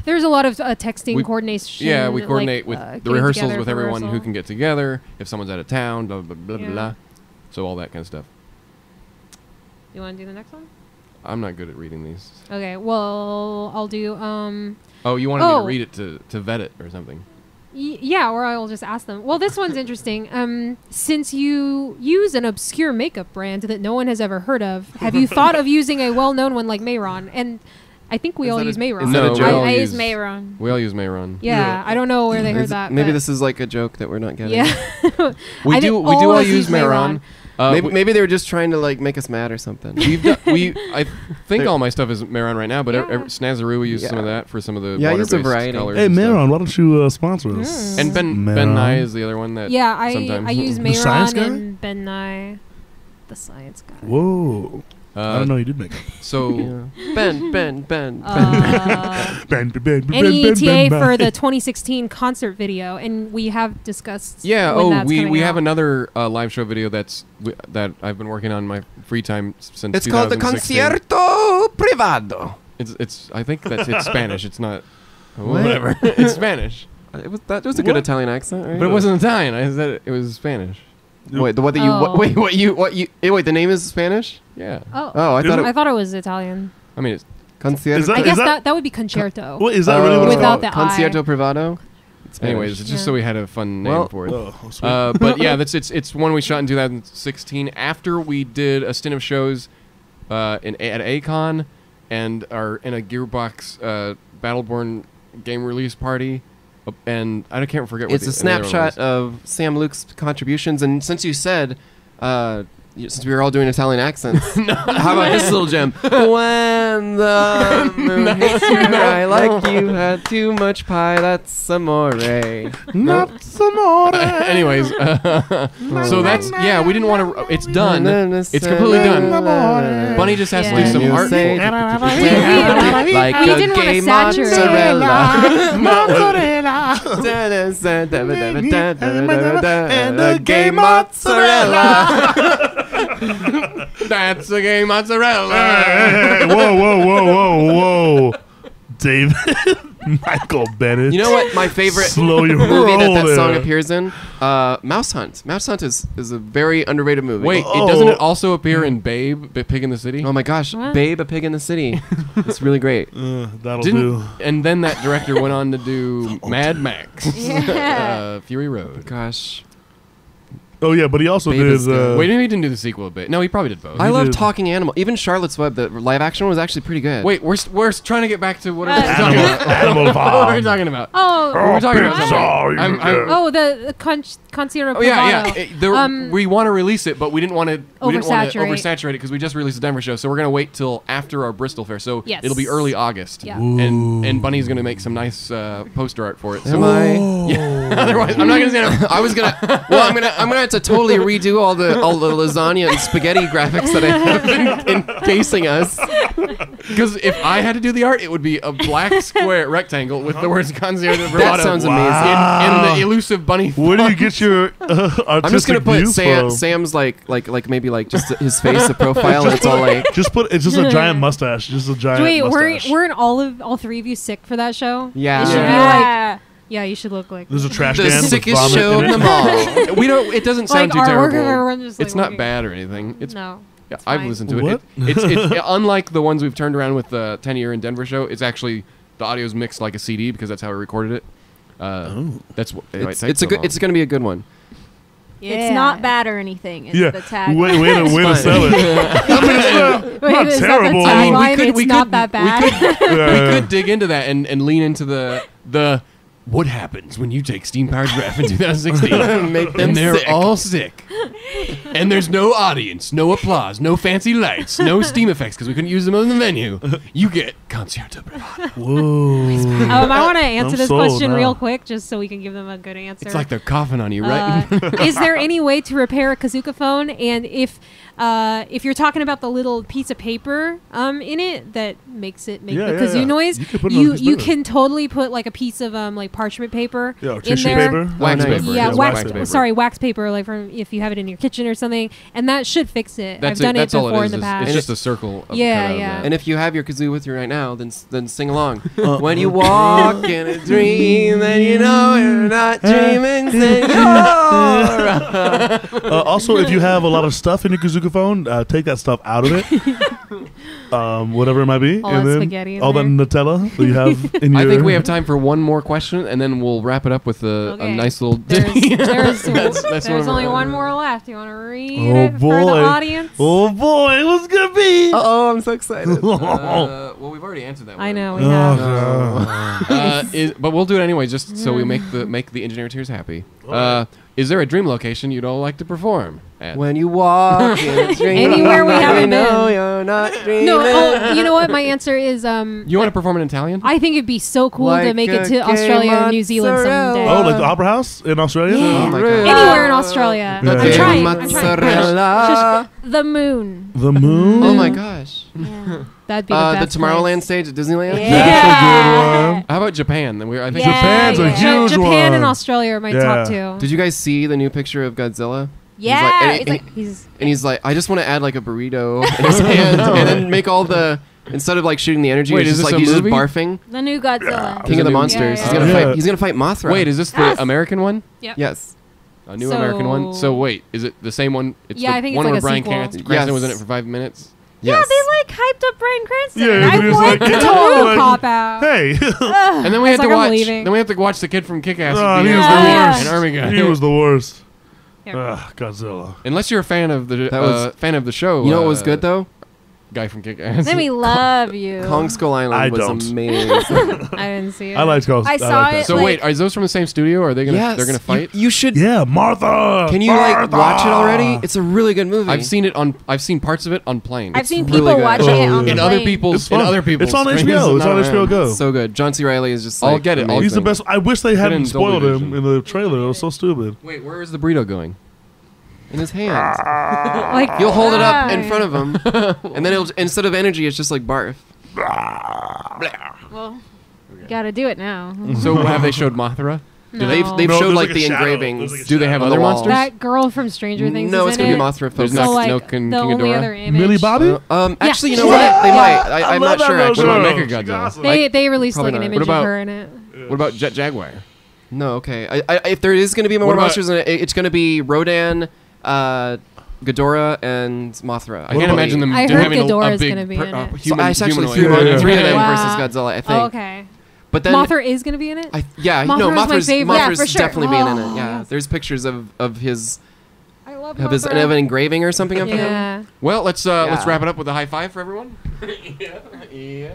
There's a lot of texting We- coordination. we coordinate with getting the rehearsals together with for everyone who rehearsal. can get together. If someone's out of town, blah blah blah blah Yeah. blah. So all that kind of stuff. You want to do the next one? I'm not good at reading these. Okay. Well, I'll do. Oh, you wanted me to Oh. read it to vet it or something? Yeah, or I'll just ask them. Well, this one's interesting. Since you use an obscure makeup brand that no one has ever heard of, have you thought of using a well-known one like Mayron? And I think we Is all that a- use Mayron. is that a No, joke? we all I use use Mayron. We all use Mayron. Yeah, I don't know where they heard Is- that. Maybe but this is like a joke that we're not getting. Yeah. We I do think we do all all of us use use Mayron. Mayron. Maybe they were just trying to like make us mad or something. I think all my stuff is Mayron right now, but Yeah. Snazaroo we use some of Yeah. that for some of the Yeah, I use a water-based variety. colors Hey, and stuff. Maron, why don't you sponsor us? And Ben Mayron. Nye is the other one that Yeah, I sometimes. use The science Mayron guy? and Ben Nye, the science guy. Whoa. I don't know you did make it. So Yeah. Ben. Ben, NETA for the 2016 concert video, and we have discussed. yeah, when that's we coming have out. another live show video that I've been working on in my free time since It's called the 2016. Concierto Privado. It's I think it's Spanish. It's not What? whatever. It's Spanish, That was a good What? Italian accent, right? but it wasn't Italian. I said it was Spanish. Wait, the what that you Oh. what you wait, the name is Spanish? Yeah, Oh, I thought I it thought it was Italian. I mean it's Concierto. Is that- I guess that- that would be concerto. What is that really what it's Without called? the I. Concierto Privado. It's Spanish. anyways. It's just Yeah. so we had a fun name Well- for it. Oh, sweet. But yeah, it's one we shot in 2016 after we did a stint of shows at Acon and are in a Gearbox Battleborn game release party, and I can't forget. What It's a the other one snapshot was. of Sam Luke's contributions, and since you said, since we were all doing Italian accents, how about this little gem? When the moon hits you, I like you had too much pie. That's amore. Not some more. Anyways, so that's we didn't want to. It's done. It's completely done. Bunny just has to do Yeah. some You art. say like We a didn't wanna gay saturate. mozzarella. And a gay mozzarella. That's a gay mozzarella. Hey, whoa. David Michael Bennett. You know what my favorite Slow your movie roll that there. song appears in? Mouse Hunt. Mouse Hunt is a very underrated movie. Wait, Oh. doesn't it also appear in Babe, Pig in the City? Oh my gosh, What? Babe, a Pig in the City. It's really great. That'll Didn't, do. and then that director went on to do Mad Max, Yeah. Fury Road. Gosh. Oh yeah, but he also Babe did. is good. Wait, maybe he didn't do the sequel a bit. No, he probably did both. I love did. Talking Animal. Even Charlotte's Web, the live action one was actually pretty good. Wait, we're trying to get back to what are we talking Animal, about? Animal What are we Farm. talking about? Oh, We're talking about something. Sorry, the concierto. Oh yeah, Privado. we want to release it, but we didn't want to Oversaturate. oversaturate it because we just released the Denver show. So we're gonna wait till after our Bristol fair. So Yes. it'll be early August. Yeah. And Bunny's gonna make some nice poster art for it. So Am I? otherwise, I'm not gonna say no. I was gonna. Well, I'm gonna have to totally redo all the lasagna and spaghetti graphics that I have been encasing us. Because if I had to do the art, it would be a black square rectangle with the words "Concierge Bravado" That sounds amazing. in the elusive bunny. Where do you get your artistic I'm just gonna put views from? Sam's like maybe like just his face, the profile, and it's all like. It's just a giant mustache. Just a giant Wait, mustache. weren't all three of you sick for that show? Yeah. It should be Yeah. like, yeah, you should look like. There's a trash The can with sickest vomit show in of it. them all. We don't. It doesn't sound Like too artwork terrible. of everyone just, like, It's not looking- bad or anything. It's No. yeah, it's I've fine. listened to What? it. It's unlike the ones we've turned around with the 10-year in Denver show. It's actually the audio's mixed like a CD because that's how we recorded it. That's what It's gonna be a good one. It's not bad or anything. It's Yeah. the tag. Way to sell it. I mean, it's not is that the terrible. tagline? we It's not that bad. We could dig into that and lean into the what happens when you take Steam Powered Giraffe in 2016 Make them and they're sick. all sick. And there's no audience, no applause, no fancy lights, no Steam effects because we couldn't use them on the menu. You get concerto bravado. Whoa. I want to answer I'm this sold question now. real quick, just so we can give them a good answer. It's like they're coughing on you, right? Is there any way to repair a kazooka phone? And if you're talking about the little piece of paper in it that makes it make the kazoo noise, You could put it on a piece of you paper. can totally put like a piece of like parchment paper Yeah, or in tissue there. paper. Wax nice. paper. Yeah, wax paper. Sorry, wax paper. Like from if you have it in your kitchen or something, and that should fix it. That's I've done that's it all before it is. in the past. It's just a circle. Of Yeah, kind of, yeah. And if you have your kazoo with you right now, then sing along. When you walk in a dream, then you know you're not dreaming, senora. Also, if you have a lot of stuff in your kazooka phone, take that stuff out of it. Whatever it might be. All and that then spaghetti in all that there. Nutella that you have in your... I think we have time for one more question, and then we'll wrap it up with a Okay. nice little. There's That's one there's of only our- one more left. You want to read Oh, it for the boy. audience? Oh, boy. What's going to be? Oh, I'm so excited. Well, we've already answered that one. I know we Oh, have. God. But we'll do it anyway, just so we make the Engineer-eteers happy. Is there a dream location you'd all like to perform at? When you walk in a dream, Anywhere we haven't know been. you're not dreaming. No, oh, you know what? My answer is You want to perform in Italian? I think it'd be so cool to Like make it a to Australia or New Zealand mozzarella. someday. Oh, like the Opera House in Australia? Yeah. Oh my God. Anywhere in Australia. Yeah. I'm trying. Mozzarella. The moon. The moon? Oh my gosh. Yeah. That'd be the The best. Tomorrowland place. stage at Disneyland. That's a good one. How about Japan? Then I think Japan's a huge Japan one. and Australia are my Yeah. top two. Did you guys see the new picture of Godzilla? Yeah. He's like- it's like He's And he's like, I just want to add like a burrito in his hand, and then make all the instead of like shooting the energy, Wait, it's is just this like a he's just movie? barfing. the new Godzilla. King of the new- monsters. Yeah, He's yeah, gonna yeah. fight. He's gonna fight Mothra. Wait, is this the Yes. American one? Yes. A new American one? So wait, is it the same one? It's Yeah, the I think it's one like where a Bryan sequel. Cranston was in it Yes. for 5 minutes. Yeah, Yes. they like hyped up Bryan Cranston. Yeah, I he was want like, total like, cop out. Hey. And then we It's had to like I'm watch. leaving. Then we have to watch the kid from Kick-Ass. Oh, be he in was the Army- worst. an Army guy. He was the worst. Yeah. Ugh, Godzilla. Unless you're a fan of the That was- fan of the show. You know what was good though? Guy from Kick-Ass. Then we love you. Kong Skull Island I was don't. amazing. I didn't see it. I liked Ghost. I saw like that. it. So like- wait, are those from the same studio? Or are they gonna? Yes. They're gonna fight. You should. Yeah, Martha. Can you like Martha! watch it already? It's a really good movie. I've seen it on. I've seen parts of it on planes. I've seen really people good. watching it Oh, on the yeah. in other plane. people's. It's In fun. other people's. It's on screens, HBO. It's not on HBO around. Go. so good. John C. Reilly is just I'll like get it. amazing. He's the best. I wish they in hadn't Dolby spoiled him Vision. in the trailer. It was so stupid. Wait, where is the burrito going? in his hand. Like You'll hold it up in Why? front of him, and then it'll instead of energy, it's just like barf. Well, you gotta do it now. So have they showed Mothra? no. They've No, showed there's like like a the shadow. engravings. There's like a Do they have on the other wall. monsters? that girl from Stranger Things. No, is it's in gonna be it. Mothra. There's Focused. not- So like no the King only Ghidorah? other image. Millie Bobby? Actually, you know Yeah. what? They might. I'm love not sure. that Actually, What about show. Mechagodzilla? She's awesome. They released Probably like an not. image What of about- her in it. What about Jet Jaguar? No, okay. If there is going to be more What about- monsters in it, it's going to be Rodan, Ghidorah, and Mothra. I can't imagine them I heard having a Ghidorah's big gonna be in it. So human, it's actually humanoid. three of them Wow. versus Godzilla, I think. Oh, okay. But then Mothra is gonna be in it. yeah, Mothra's no, my Mothra's, favorite. Yeah, Mothra's for sure. definitely being in Oh, it. Yeah, yes. there's pictures of his I love of his Mothra. of an engraving or something of him. Yeah. Well, let's Yeah. wrap it up with a high five for everyone. Yeah,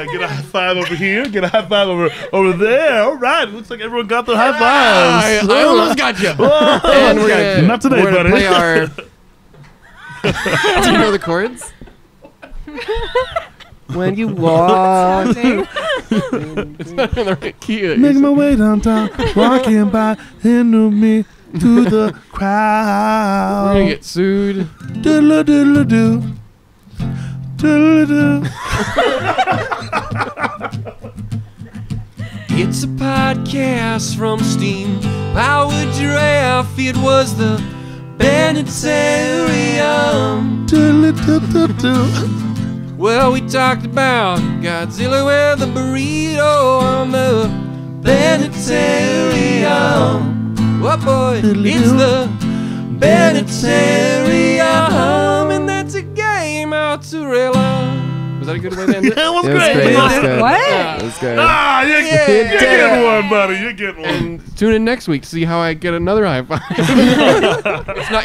get a high five over here. Get a high five over there. All right, looks like everyone got their high fives. I almost got you. And we're gonna, Not today, we're gonna buddy. play our. Do you know the chords? When you walk. It's not in the right key. Making my way downtown, walking by, into me to the We're crowd. gonna get sued. Diddle diddle do. Diddle do. It's a podcast from Steam Powered Giraffe. It was the Bennettarium. Diddle do do do. Well, we talked about Godzilla with a burrito on the Bennettarium. Oh boy, it's the Bennettarium, and that's a game, Mozzarella. Was that a good way to end it? That was It was great. great. It was good. What? It was good. Ah, you're getting one, buddy. You're getting one. And tune in next week to see how I get another high five.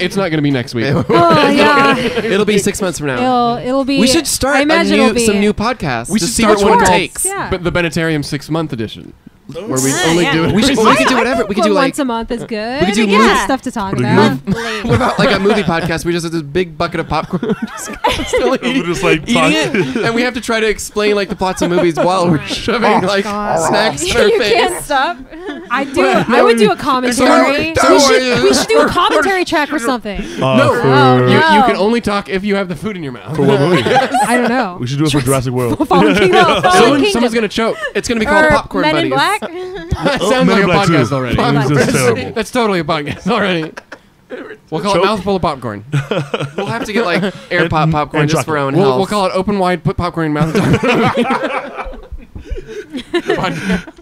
It's not going to be next week. Oh yeah. It'll be 6 months from now. It'll be. We should start I imagine it'll be some new podcasts. We to should see start which one one. takes. Yeah. But the Bennettarium 6-month edition, where we Yeah, only yeah. do it. We should. We could do whatever. We could do like. once a month is good. We could do yeah. movie- Stuff to talk Pretty about. good. What about like a movie podcast? We just have this big bucket of popcorn, just constantly We're just like eating it, and we have to try to explain like the plots of movies while we're shoving like God. snacks in our You face. can't stop. I would do a commentary. We should do a commentary track for something. No. For, You No. can only talk if you have the food in your mouth. for what movie? I don't know. We should do it for Jurassic World. Fallen Kingdom. Someone's going to choke. It's gonna be called Or Popcorn Men in Buddies. Black. That sounds Men like in a Black podcast too. already. It's just terrible. That's totally a podcast already. We'll call it Choke. Mouthful of Popcorn. We'll have to get like air pop popcorn and just for our own We'll health. call it Open Wide, Put Popcorn in Mouth. Podcast.